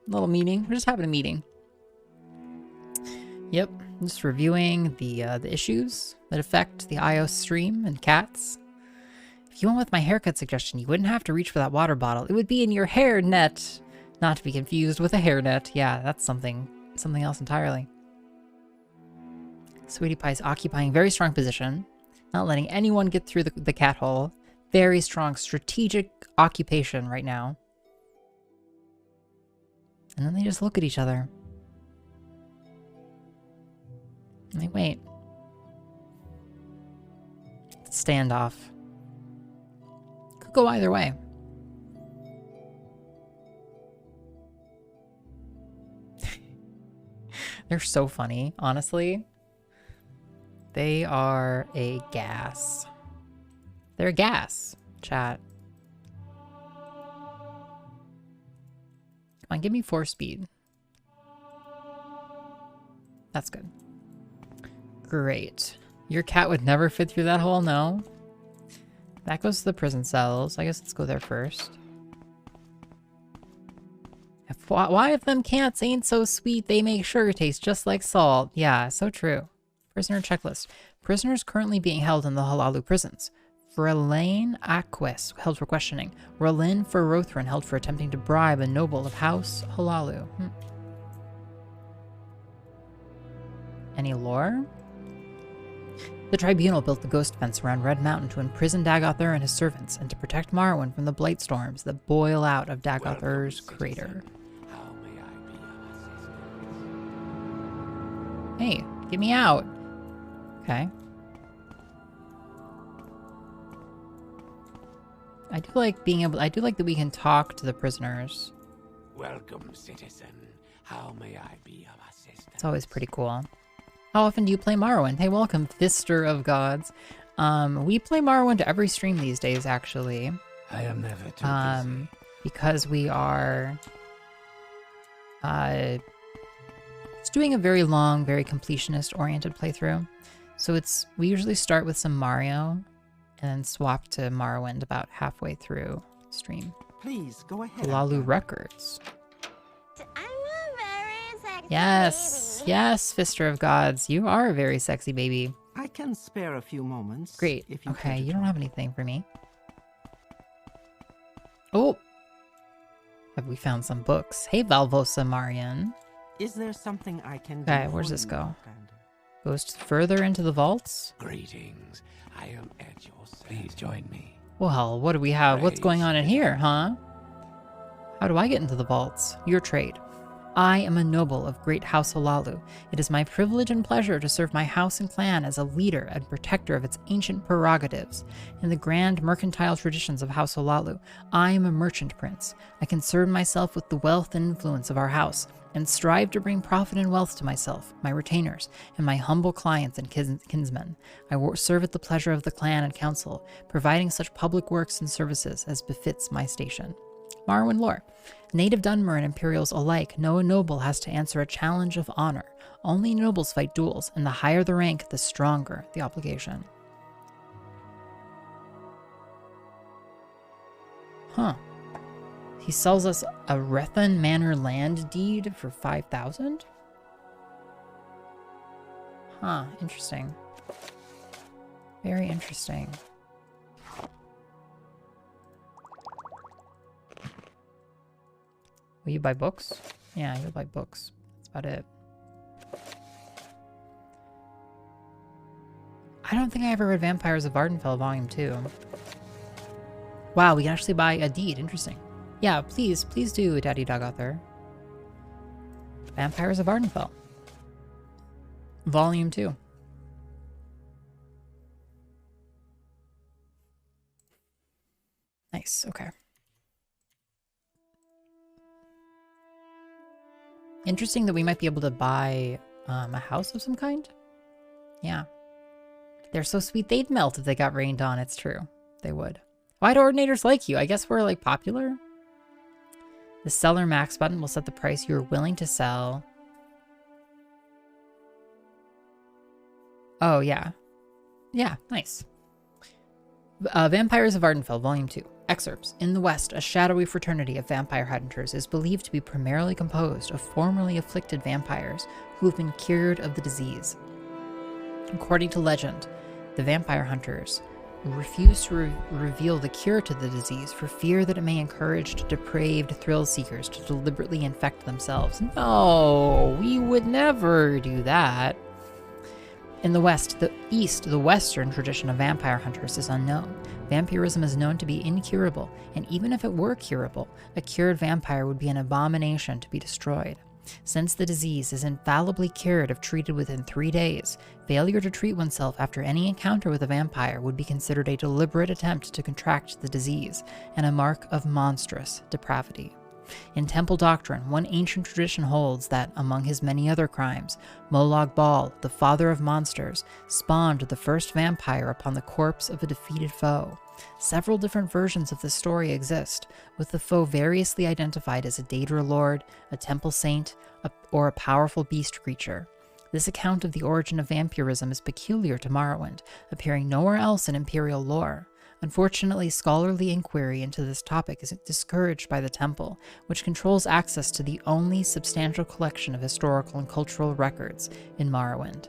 Little meeting. We're just having a meeting. Yep. I'm just reviewing the issues that affect the iOS stream and cats. If you went with my haircut suggestion, you wouldn't have to reach for that water bottle. It would be in your hair net. Not to be confused with a hairnet. Yeah, that's something else entirely. Sweetie Pie's occupying very strong position. Not letting anyone get through the cat hole. Very strong strategic occupation right now. And then they just look at each other. And they wait. Standoff. Could go either way. They're so funny, honestly. They are a gas. They're a gas, chat. Come on, give me 4 speed. That's good. Great. Your cat would never fit through that hole? No. That goes to the prison cells. I guess let's go there first. Why if them cats ain't so sweet, they make sugar taste just like salt. Yeah, so true. Prisoner checklist. Prisoners currently being held in the Hlaalu prisons. Verlaine Aquis, held for questioning. Rolin for Rothran, held for attempting to bribe a noble of House Hlaalu. Any lore? The tribunal built the ghost fence around Red Mountain to imprison Dagothur and his servants, and to protect Morrowind from the blight storms that boil out of Dagothur's crater. How may I be of assistance? Hey, get me out. Okay. I do like that we can talk to the prisoners. Welcome, citizen. How may I be of assistance? It's always pretty cool. How often do you play Morrowind? Hey, welcome, Fister of Gods. We play Morrowind every stream these days, actually. I am never too busy. Because we are just doing a very long, very completionist-oriented playthrough. So we usually start with some Mario, and then swap to Morrowind about halfway through stream. Please go ahead. Hlaalu Records. I'm a very sexy Yes, yes, Fister of Gods. You are a very sexy baby. I can spare a few moments. Great. If you Okay, care to you don't talk. have anything for me. Oh, Have we found some books? Hey, Valvosa Marian. Is there something I can do? Okay, where's for this you, go? Outlander? Goes further into the vaults. Greetings. I am at your service. Please join me. Well, what do we have? What's going on in here, huh? How do I get into the vaults? Your trade. I am a noble of great House Hlaalu. It is my privilege and pleasure to serve my house and clan as a leader and protector of its ancient prerogatives. In the grand mercantile traditions of House Hlaalu, I am a merchant prince. I concern myself with the wealth and influence of our house, and strive to bring profit and wealth to myself, my retainers, and my humble clients and kinsmen. I serve at the pleasure of the clan and council, providing such public works and services as befits my station. Morrowind lore. Native Dunmer and Imperials alike know a noble has to answer a challenge of honor. Only nobles fight duels, and the higher the rank, the stronger the obligation. Huh. He sells us a Rethan Manor land deed for 5,000? Huh, interesting. Very interesting. Will you buy books? Yeah, you'll buy books. That's about it. I don't think I ever read Vampires of Ardenfell Volume 2. Wow, we can actually buy a deed. Interesting. Yeah, please do, Daddy Dog Author. Vampires of Ardenfell. Volume 2. Nice, okay. Interesting that we might be able to buy a house of some kind. Yeah. They're so sweet they'd melt if they got rained on, it's true. They would. Why do ordinators like you? I guess we're like popular? The seller max button will set the price you are willing to sell. Oh, yeah. Yeah, nice. Vampires of Ardenfell, Volume 2. Excerpts. In the West, a shadowy fraternity of vampire hunters is believed to be primarily composed of formerly afflicted vampires who have been cured of the disease. According to legend, the vampire hunters refuse to reveal the cure to the disease for fear that it may encourage depraved thrill seekers to deliberately infect themselves. No, we would never do that. In the West, the Western tradition of vampire hunters is unknown. Vampirism is known to be incurable, and even if it were curable, a cured vampire would be an abomination to be destroyed. Since the disease is infallibly cured if treated within 3 days, failure to treat oneself after any encounter with a vampire would be considered a deliberate attempt to contract the disease, and a mark of monstrous depravity. In temple doctrine, one ancient tradition holds that, among his many other crimes, Molag Bal, the father of monsters, spawned the first vampire upon the corpse of a defeated foe. Several different versions of this story exist, with the foe variously identified as a Daedra lord, a temple saint, or a powerful beast creature. This account of the origin of vampirism is peculiar to Morrowind, appearing nowhere else in Imperial lore. Unfortunately, scholarly inquiry into this topic is discouraged by the Temple, which controls access to the only substantial collection of historical and cultural records in Morrowind.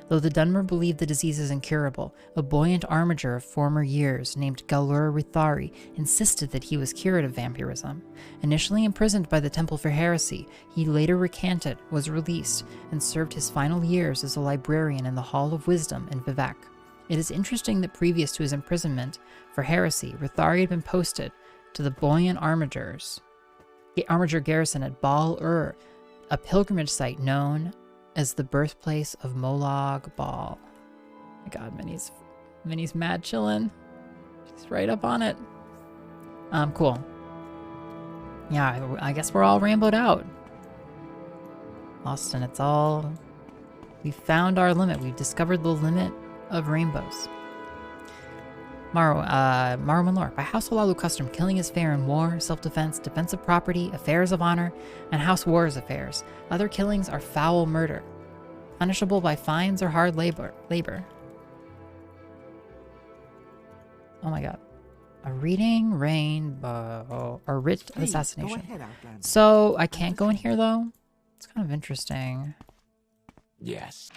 Though the Dunmer believed the disease is incurable, a buoyant armiger of former years named Galur Rithari insisted that he was cured of vampirism. Initially imprisoned by the Temple for heresy, he later recanted, was released, and served his final years as a librarian in the Hall of Wisdom in Vivec. It is interesting that previous to his imprisonment for heresy, Rithari had been posted to the buoyant armiger garrison at Bal-Ur, a pilgrimage site known as the birthplace of Molag Bal. My god, Minnie's mad chillin'. She's right up on it. Cool. Yeah, I guess we're all rainbowed out. Austin, it's all... We found our limit. We've discovered the limit of rainbows. Morrowind lore. By House Hlaalu custom, killing is fair in war, self-defense, defense of property, affairs of honor, and house wars affairs. Other killings are foul murder, punishable by fines or hard labor. Oh my god. A reading rainbow, or writ of assassination. So I can't go in here though. It's kind of interesting. Yes.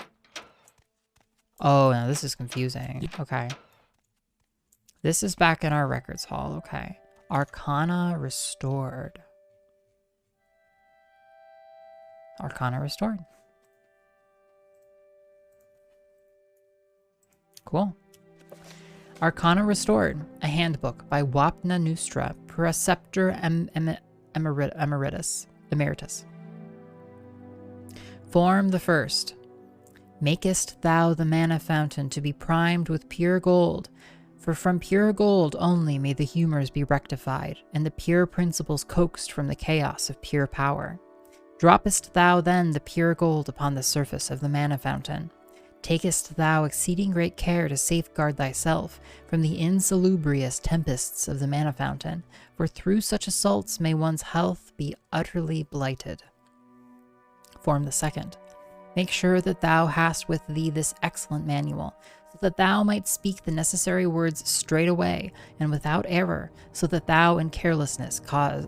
Oh, no, this is confusing. Okay. This is back in our records hall. Okay. Arcana restored. Arcana restored. Cool. Arcana Restored, a handbook by Wapna Nustra, Preceptor Emeritus. Form the first. Makest thou the mana fountain to be primed with pure gold, for from pure gold only may the humors be rectified, and the pure principles coaxed from the chaos of pure power. Droppest thou then the pure gold upon the surface of the mana fountain, takest thou exceeding great care to safeguard thyself from the insalubrious tempests of the mana fountain, for through such assaults may one's health be utterly blighted. Form the second. Make sure that thou hast with thee this excellent manual, so that thou might speak the necessary words straight away and without error, so that thou not in carelessness cause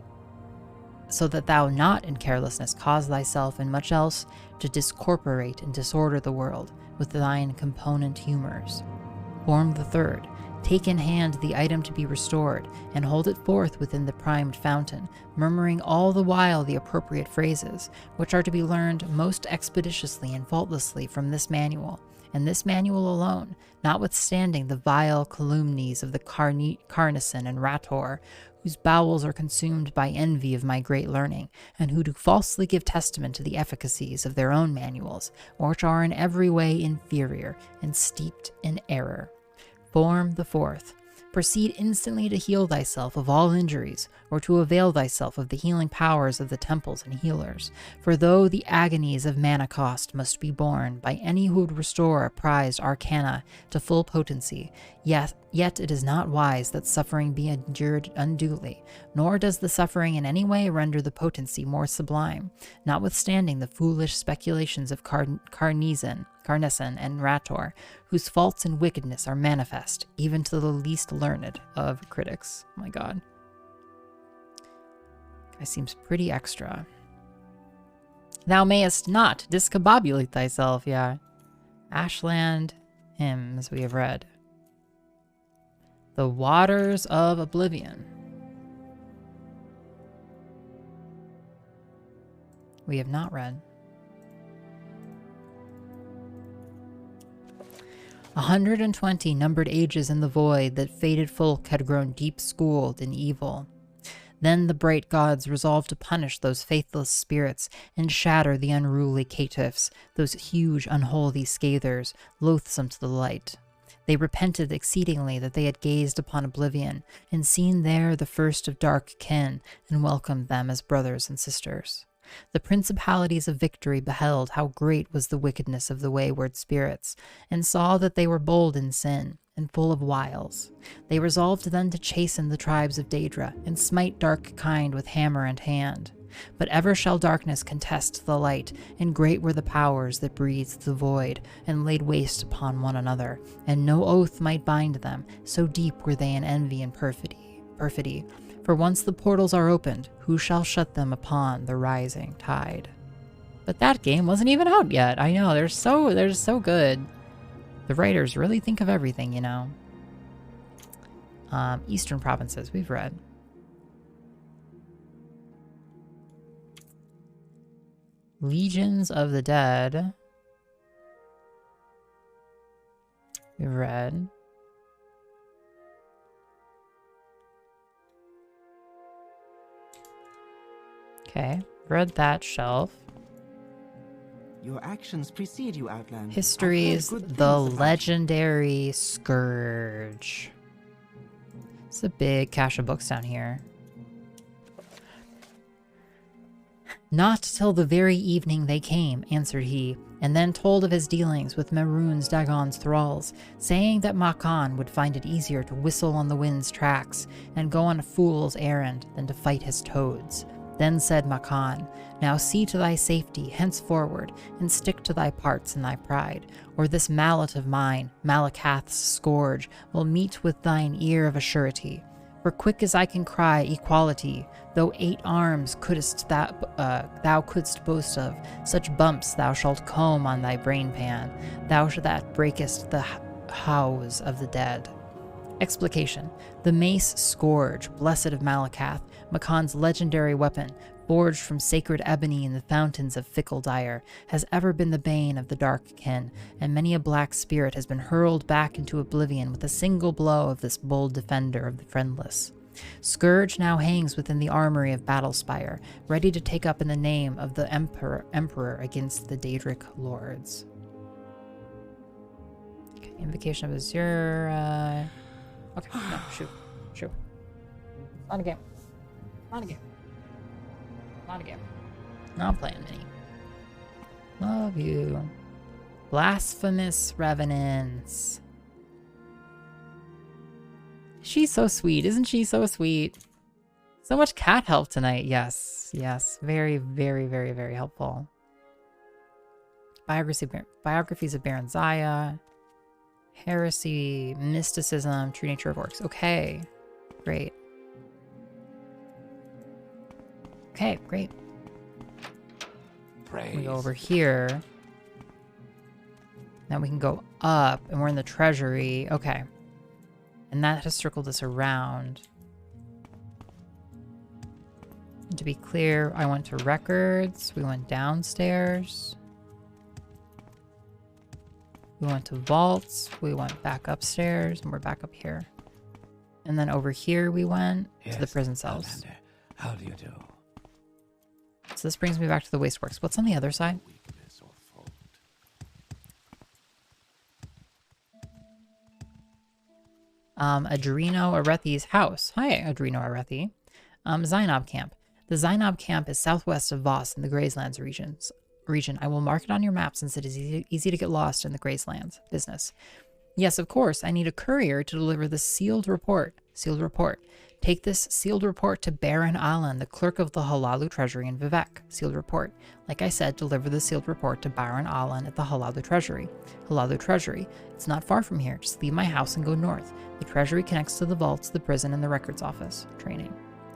thyself and much else to discorporate and disorder the world with thine component humors. Form the third. Take in hand the item to be restored, and hold it forth within the primed fountain, murmuring all the while the appropriate phrases, which are to be learned most expeditiously and faultlessly from this manual, and this manual alone, notwithstanding the vile calumnies of the Carnison and Rator, whose bowels are consumed by envy of my great learning, and who do falsely give testament to the efficacies of their own manuals, which are in every way inferior and steeped in error. Form the fourth. Proceed instantly to heal thyself of all injuries, or to avail thyself of the healing powers of the temples and healers. For though the agonies of mana cost must be borne by any who would restore a prized arcana to full potency, yet it is not wise that suffering be endured unduly, nor does the suffering in any way render the potency more sublime, notwithstanding the foolish speculations of Carnison and Rator, whose faults and wickedness are manifest, even to the least learned of critics. Oh my god. Guy seems pretty extra. Thou mayest not discombobulate thyself, yeah. Ashland hymns we have read. The Waters of Oblivion. We have not read. 120 numbered ages in the void that fated folk had grown deep-schooled in evil. Then the bright gods resolved to punish those faithless spirits and shatter the unruly caitiffs, those huge unholy scathers, loathsome to the light. They repented exceedingly that they had gazed upon oblivion, and seen there the first of dark kin, and welcomed them as brothers and sisters. The principalities of victory beheld how great was the wickedness of the wayward spirits, and saw that they were bold in sin, and full of wiles. They resolved then to chasten the tribes of Daedra, and smite dark kind with hammer and hand. But ever shall darkness contest the light, and great were the powers that breathed the void, and laid waste upon one another, and no oath might bind them, so deep were they in envy and perfidy. For once the portals are opened, who shall shut them upon the rising tide? But that game wasn't even out yet. I know, they're so good. The writers really think of everything, you know. Eastern Provinces, we've read. Legions of the Dead. We've read. Okay, read that shelf. Your actions precede you, Outland. Histories, the legendary Scourge. It's a big cache of books down here. Not till the very evening they came, answered he, and then told of his dealings with Mehrunes Dagon's thralls, saying that Makan would find it easier to whistle on the wind's tracks and go on a fool's errand than to fight his toads. Then said Makan, now see to thy safety henceforward, and stick to thy parts and thy pride, or this mallet of mine, Malakath's scourge, will meet with thine ear of a surety. For quick as I can cry equality, though 8 arms thou couldst boast of, such bumps thou shalt comb on thy brain pan, thou that breakest the house of the dead. Explication. The mace Scourge, blessed of Malakath, Makan's legendary weapon, forged from sacred ebony in the fountains of fickle dire, has ever been the bane of the dark kin, and many a black spirit has been hurled back into oblivion with a single blow of this bold defender of the friendless. Scourge now hangs within the armory of Battlespire, ready to take up in the name of the Emperor against the Daedric lords. Okay, Invocation of Azure. Okay, no, shoot. Not a game. Not a game. Not a game. Not playing mini. Love you. Blasphemous Revenants. She's so sweet. Isn't she so sweet? So much cat help tonight. Yes. Yes. Very, very, very, very helpful. Biographies of Baron Zaya. Heresy. Mysticism. True nature of orcs. Okay. Great. Okay, great. Praise. We go over here. Now we can go up, and we're in the treasury. Okay. And that has circled us around. And to be clear, I went to records. We went downstairs. We went to vaults. We went back upstairs, and we're back up here. And then over here we went to the prison cells. Outlander, how do you do? So this brings me back to the wasteworks. What's on the other side? Weakness or fault? Adreno Arethi's house. Hi, Adreno Arethi. Zainab Camp. The Zainab Camp is southwest of Voss in the Grayslands region. I will mark it on your map since it is easy to get lost in the Grayslands business. Yes, of course, I need a courier to deliver the sealed report. Sealed report. Take this sealed report to Baron Alan, the clerk of the Hlaalu Treasury in Vivec. Sealed report. Like I said, deliver the sealed report to Baron Alan at the Hlaalu Treasury. Hlaalu Treasury. It's not far from here. Just leave my house and go north. The treasury connects to the vaults, the prison, and the records office. Training.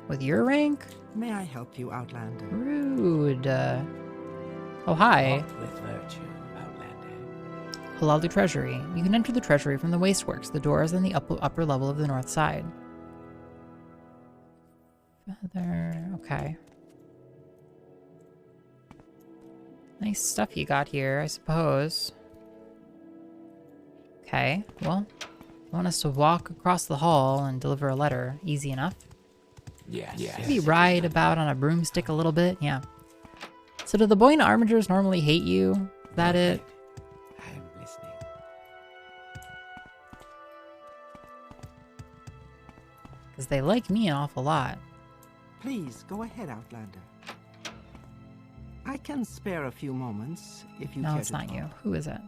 With your rank? May I help you, Outlander? Rude. Oh, hi. Walk with virtue, Outlander. Hlaalu Treasury. You can enter the treasury from the wasteworks. The door is on the upper level of the north side. Feather. Okay. Nice stuff you got here, I suppose. Okay, well, you want us to walk across the hall and deliver a letter. Easy enough. Yes. Maybe ride about on a broomstick a little bit. Yeah. So do the Boyne Armigers normally hate you? Is that it? I'm listening. Because they like me an awful lot. Please, go ahead, Outlander. I can spare a few moments if you care No, to it's not talk. you. Who is it?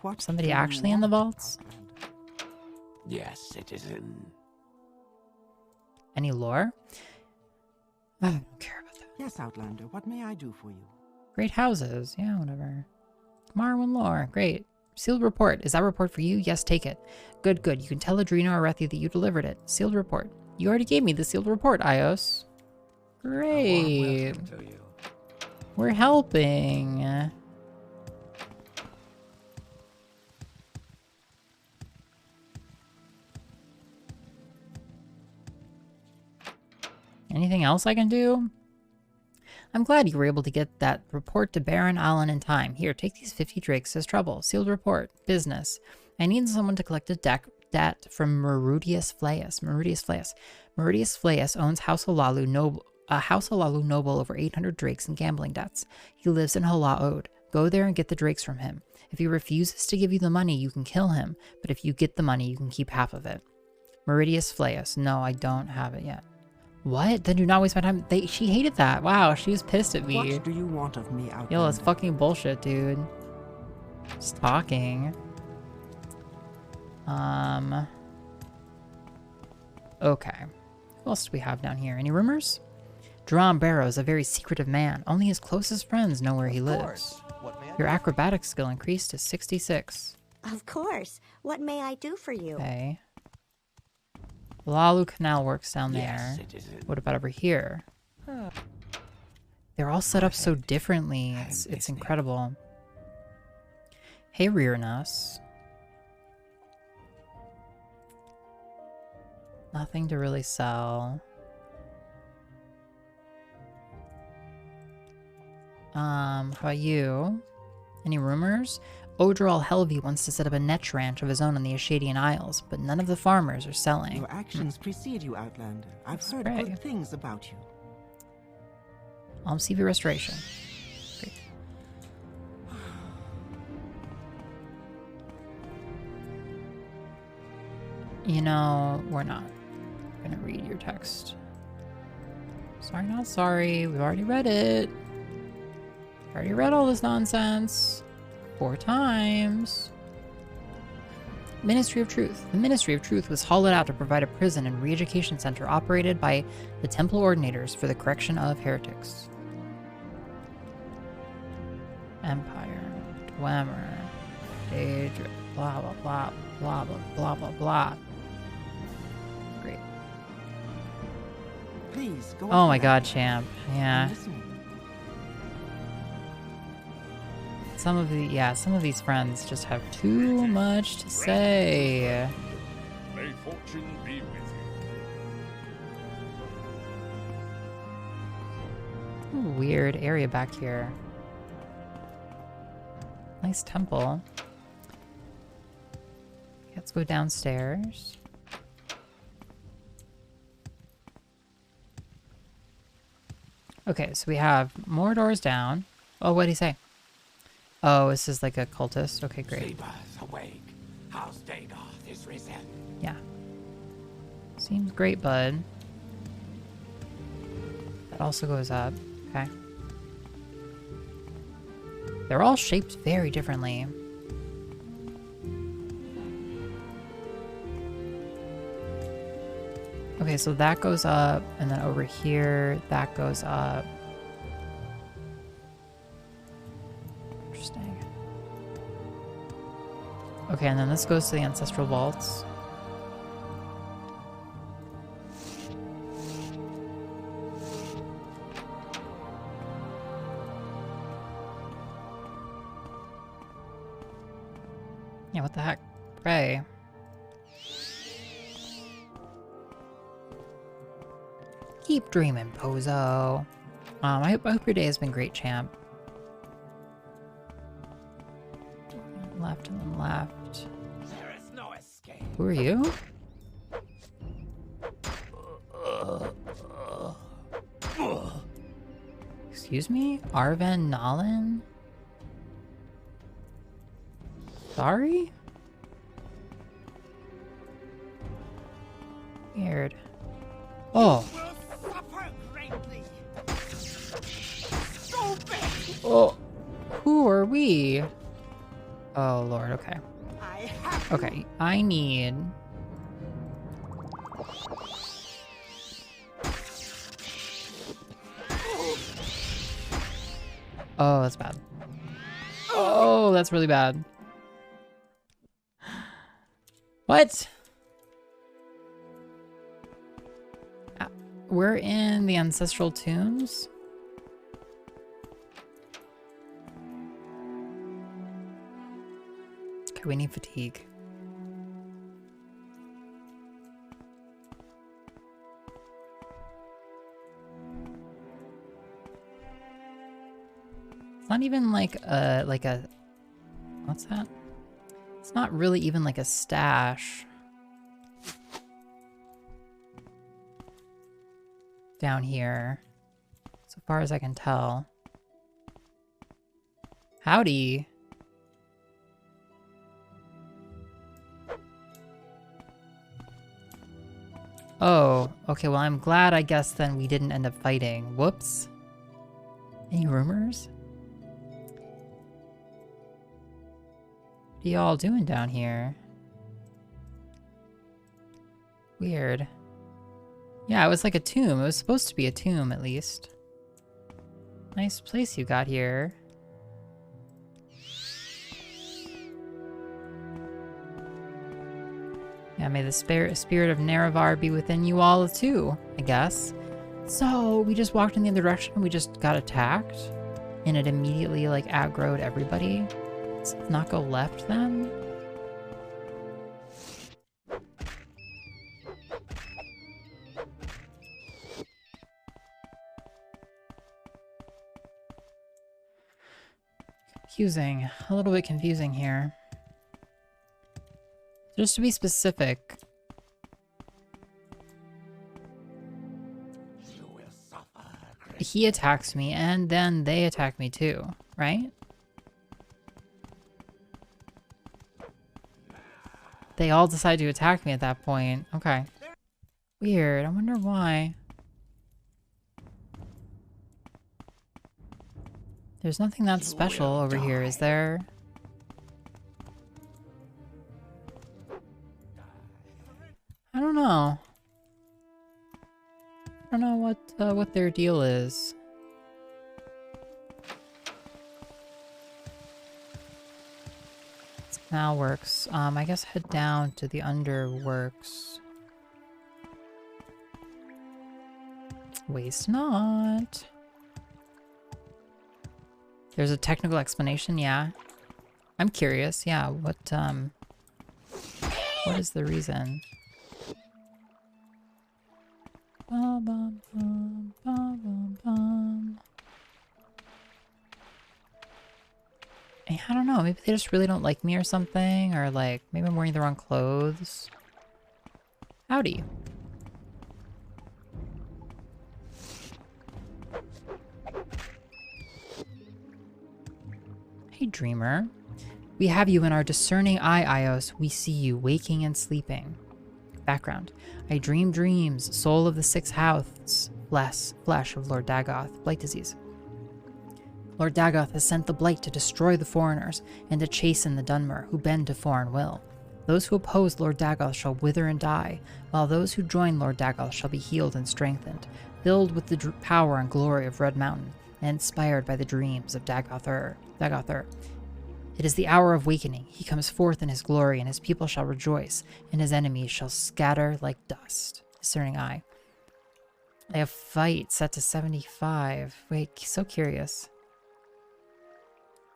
What Somebody do you actually in the want, vaults? Outlander? Yes, citizen. Any lore? I don't care about that. Yes, Outlander. What may I do for you? Great houses. Yeah, whatever. Marwin lore. Great. Sealed report. Is that report for you? Yes, take it. Good, good. You can tell Adreno Arethi that you delivered it. Sealed report. You already gave me the sealed report, iios. Great. Welcome to you. We're helping. Anything else I can do? I'm glad you were able to get that report to Baron Allen in time. Here, take these 50 drakes as trouble. Sealed report. Business. I need someone to collect a debt from Morrowind Flaeus. Morrowind Flaeus owns House Hlaalu noble over 800 drakes and gambling debts. He lives in Hlaaod. Go there and get the drakes from him. If he refuses to give you the money, you can kill him. But if you get the money, you can keep half of it. Morrowind Flaeus. No, I don't have it yet. What? Then do not waste my time. She hated that. Wow, she was pissed at me. What do you want of me, Outlander? Yo, that's fucking bullshit, dude. Just talking. Okay. What else do we have down here? Any rumors? Drum Barrow's a very secretive man. Only his closest friends know where he lives. Your acrobatic skill increased to 66. Of course. What may I do for you? Okay. Hlaalu Canal works down there. Yes, citizen. What about over here? They're all set up so differently. It's incredible. Hey, Rearnus. Nothing to really sell. How about you? Any rumors? Odral Helvey wants to set up a netch ranch of his own on the Ashadian Isles, but none of the farmers are selling. Your actions precede you, Outlander. I've heard Spray. good things about you. Alms CV Restoration. Great. You know, we're not gonna read your text. Sorry, not sorry. We've already read it. Already read all this nonsense 4 times. Ministry of Truth. The Ministry of Truth was hollowed out to provide a prison and re-education center operated by the Temple Ordinators for the correction of heretics. Empire, Dwemer, Daedra, blah blah blah blah blah blah blah blah. Great. Please go. Oh my ahead. God, champ. Yeah. I'm listening. Some of these friends just have too much to say. May fortune be with you. Ooh, weird area back here. Nice temple. Let's go downstairs. Okay, so we have more doors down. Oh, what'd he say? Oh, this is like a cultist. Okay, great. Sabers awake. House Dagoth is risen. Yeah. Seems great, bud. That also goes up. Okay. They're all shaped very differently. Okay, so that goes up, and then over here, that goes up. Interesting. Okay, and then this goes to the ancestral vaults. Yeah, what the heck? Pray. Keep dreaming, Pozo. I hope your day has been great, champ. Left and then left. There is no escape. Who are you? Excuse me? Arven Nalin? Sorry? Weird. Oh. Oh. Who are we? Oh, Lord. Okay. Okay. I need... Oh, that's bad. Oh, that's really bad. What? We're in the ancestral tombs? Okay, we need fatigue. It's not even like a what's that? It's not really even like a stash down here, so far as I can tell. Howdy. Oh, okay, well, I'm glad, I guess, then we didn't end up fighting. Whoops. Any rumors? What are y'all doing down here? Weird. Yeah, it was like a tomb. It was supposed to be a tomb, at least. Nice place you got here. Yeah, may the spirit of Nerevar be within you all too, I guess. So, we just walked in the other direction and we just got attacked? And it immediately, like, aggroed everybody? Let's not go left, then? Confusing. A little bit confusing here. Just to be specific. He attacks me, and then they attack me too, right? They all decide to attack me at that point. Okay. Weird. I wonder why. There's nothing that special over here, is there? I don't know. I don't know what their deal is. Now works. I guess head down to the underworks. Waste not. There's a technical explanation, yeah. I'm curious, yeah. What is the reason? Bum, bum, bum, bum, bum, bum. I don't know, maybe they just really don't like me or something, or like, maybe I'm wearing the wrong clothes. Howdy. Hey, dreamer. We have you in our discerning eye, iios. We see you waking and sleeping. Background. I dream dreams, soul of the sixth house, flesh of Lord Dagoth, blight disease. Lord Dagoth has sent the blight to destroy the foreigners and to chasten the Dunmer who bend to foreign will. Those who oppose Lord Dagoth shall wither and die, while those who join Lord Dagoth shall be healed and strengthened, filled with the power and glory of Red Mountain, and inspired by the dreams of Dagoth-ur. It is the hour of wakening. He comes forth in his glory, and his people shall rejoice, and his enemies shall scatter like dust. Discerning eye. I have fight set to 75. Wait, so curious.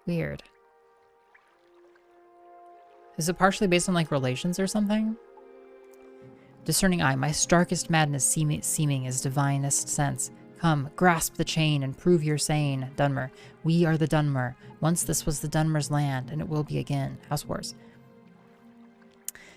Weird. Is it partially based on like relations or something? Discerning eye, my starkest madness seeming is divinest sense. Come, grasp the chain and prove your sane, Dunmer. We are the Dunmer. Once this was the Dunmer's land, and it will be again. House wars.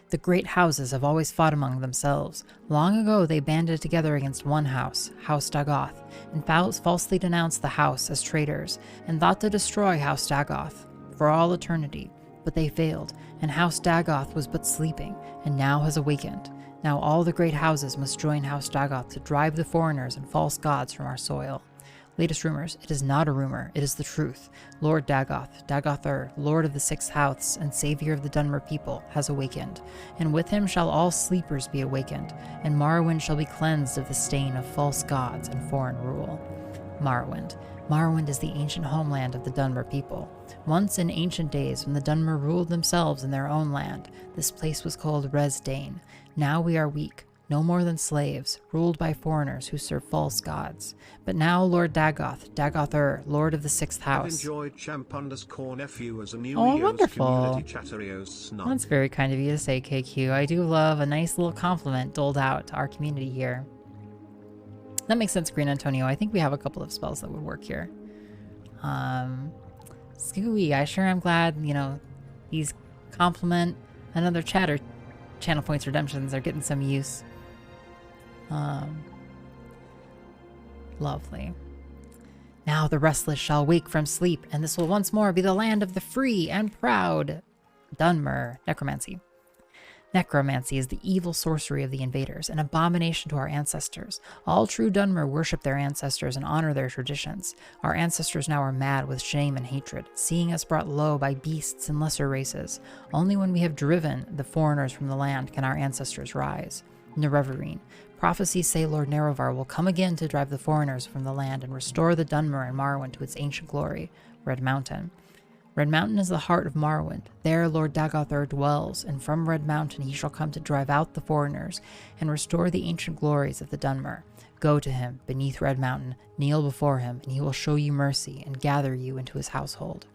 The great houses have always fought among themselves. Long ago they banded together against one house, House Dagoth, and falsely denounced the house as traitors, and thought to destroy House Dagoth for all eternity. But they failed, and House Dagoth was but sleeping, and now has awakened. Now all the great houses must join House Dagoth to drive the foreigners and false gods from our soil. Latest rumors, it is not a rumor, it is the truth. Lord Dagoth, Dagoth-ur, Lord of the Sixth House and Savior of the Dunmer people, has awakened. And with him shall all sleepers be awakened, and Morrowind shall be cleansed of the stain of false gods and foreign rule. Morrowind. Morrowind is the ancient homeland of the Dunmer people. Once in ancient days, when the Dunmer ruled themselves in their own land, this place was called Resdain. Now we are weak, no more than slaves, ruled by foreigners who serve false gods. But now Lord Dagoth, Dagoth-ur, Lord of the Sixth House. I've enjoyed champ_nephew as a new Oh, iios wonderful. community chatterios snug. That's very kind of you to say, KQ. I do love a nice little compliment doled out to our community here. That makes sense, Green Antonio. I think we have a couple of spells that would work here. Scooey, I sure am glad, you know, these compliment another chatter channel points redemptions are getting some use. Lovely. Now the restless shall wake from sleep, and this will once more be the land of the free and proud. Dunmer. Necromancy. Necromancy is the evil sorcery of the invaders, an abomination to our ancestors. All true Dunmer worship their ancestors and honor their traditions. Our ancestors now are mad with shame and hatred, seeing us brought low by beasts and lesser races. Only when we have driven the foreigners from the land can our ancestors rise. Nerevarine. Prophecies say Lord Nerevar will come again to drive the foreigners from the land and restore the Dunmer and Morrowind to its ancient glory. Red Mountain. Red Mountain is the heart of Morrowind. There Lord Dagoth-ur dwells, and from Red Mountain he shall come to drive out the foreigners and restore the ancient glories of the Dunmer. Go to him beneath Red Mountain, kneel before him, and he will show you mercy and gather you into his household.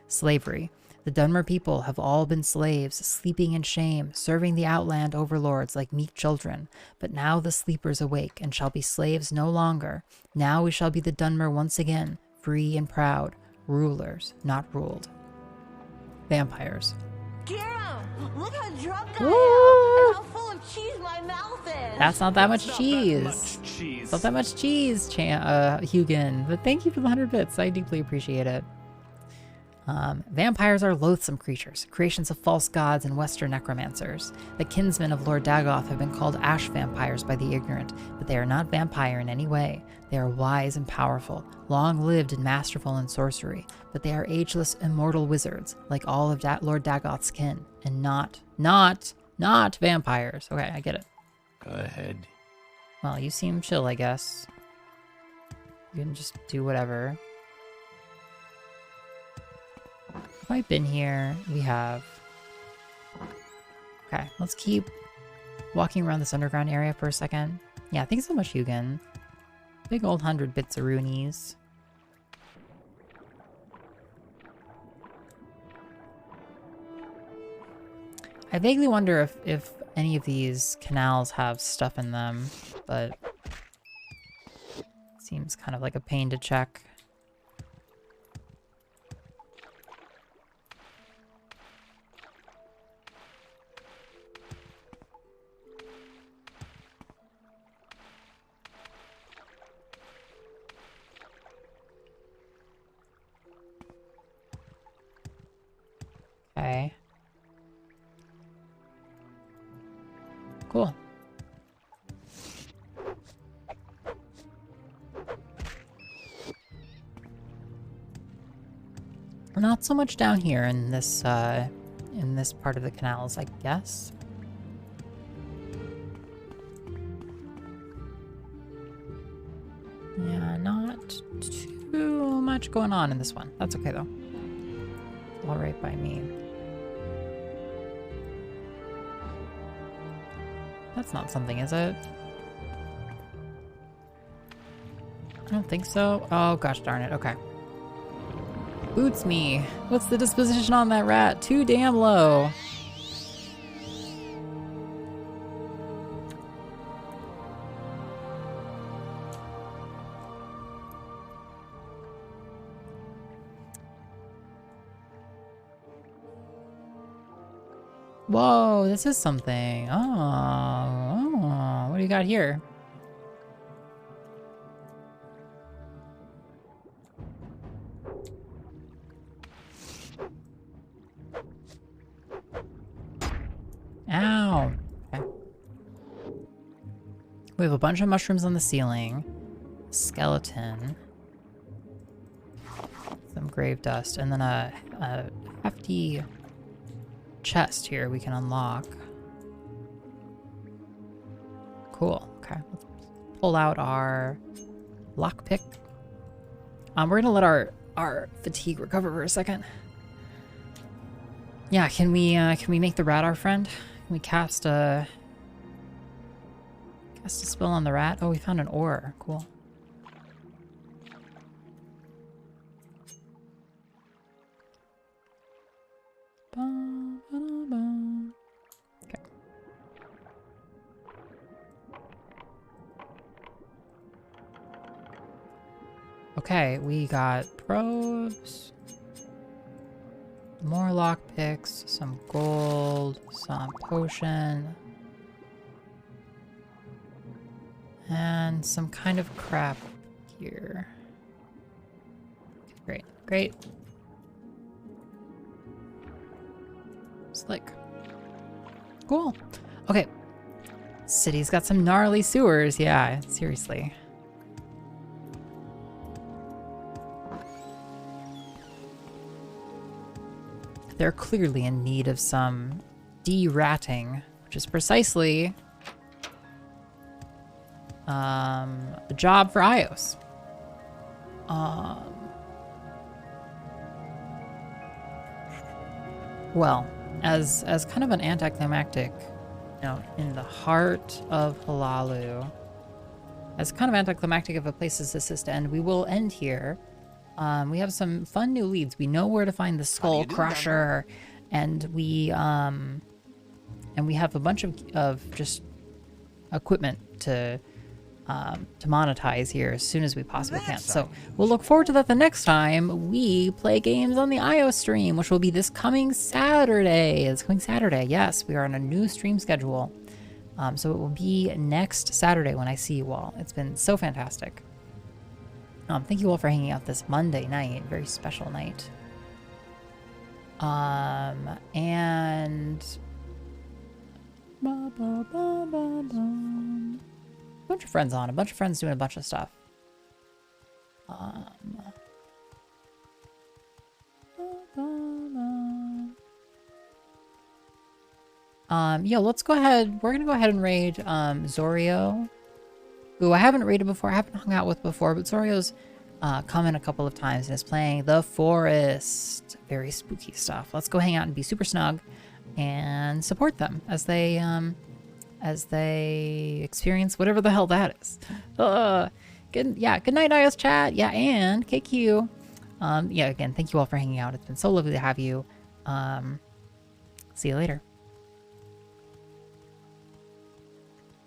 Slavery. The Dunmer people have all been slaves, sleeping in shame, serving the outland overlords like meek children. But now the sleepers awake and shall be slaves no longer. Now we shall be the Dunmer once again, free and proud. Rulers, not ruled. Vampires. Kira, look how drunk I Woo! am and how full of cheese my mouth is. That's not that much cheese. It's not that much cheese, Hugin. But thank you for the 100 bits. I deeply appreciate it. Vampires are loathsome creatures, creations of false gods and Western necromancers. The kinsmen of Lord Dagoth have been called ash vampires by the ignorant, but they are not vampire in any way. They are wise and powerful, long-lived and masterful in sorcery, but they are ageless, immortal wizards, like all of Lord Dagoth's kin, and not vampires. Okay, I get it. Go ahead. Well, you seem chill, I guess. You can just do whatever. Have I been here? We have. Okay, let's keep walking around this underground area for a second. Yeah, thanks so much, Hugin. Big old 100 bits of Roonies. I vaguely wonder if any of these canals have stuff in them, but it seems kind of like a pain to check. Okay. Cool. Not so much down here in this part of the canals, I guess. Yeah, not too much going on in this one. That's okay though. All right by me. That's not something, is it? I don't think so. Oh, gosh darn it. Okay. Boots me. What's the disposition on that rat? Too damn low. Whoa, this is something. Oh, what do you got here? Ow. Okay. We have a bunch of mushrooms on the ceiling. Skeleton. Some grave dust. And then a hefty chest here we can unlock. Cool. Okay. Let's pull out our lockpick. We're gonna let our fatigue recover for a second. Yeah, can we make the rat our friend? Can we cast a spell on the rat? Oh, we found an ore. Cool. Okay. Okay, we got probes. More lockpicks, some gold, some potion, and some kind of crap here. Great, great. Slick. Cool. Okay. City's got some gnarly sewers. Yeah, seriously. They're clearly in need of some de-ratting, which is precisely the job for iios. Well, as kind of an anticlimactic, you know, in the heart of Hlaalu, as kind of anticlimactic of a place as this is to end, we will end here. We have some fun new leads. We know where to find the Skull Crusher, and we have a bunch of just equipment to to monetize here as soon as we possibly can. So we'll look forward to that the next time we play games on the iOS stream, which will be this coming Saturday. This coming Saturday, yes, we are on a new stream schedule. So it will be next Saturday when I see you all. It's been so fantastic. Thank you all for hanging out this Monday night, very special night. And a bunch of friends on, a bunch of friends doing a bunch of stuff. Yeah, let's go ahead. We're gonna go ahead and raid Zorio, who I haven't raided before, I haven't hung out with before, but Zorio's come in a couple of times and is playing The Forest. Very spooky stuff. Let's go hang out and be super snug and support them as they experience whatever the hell that is. Good night, iOS chat. Yeah, and KQ. Yeah, again, thank you all for hanging out. It's been so lovely to have you. See you later.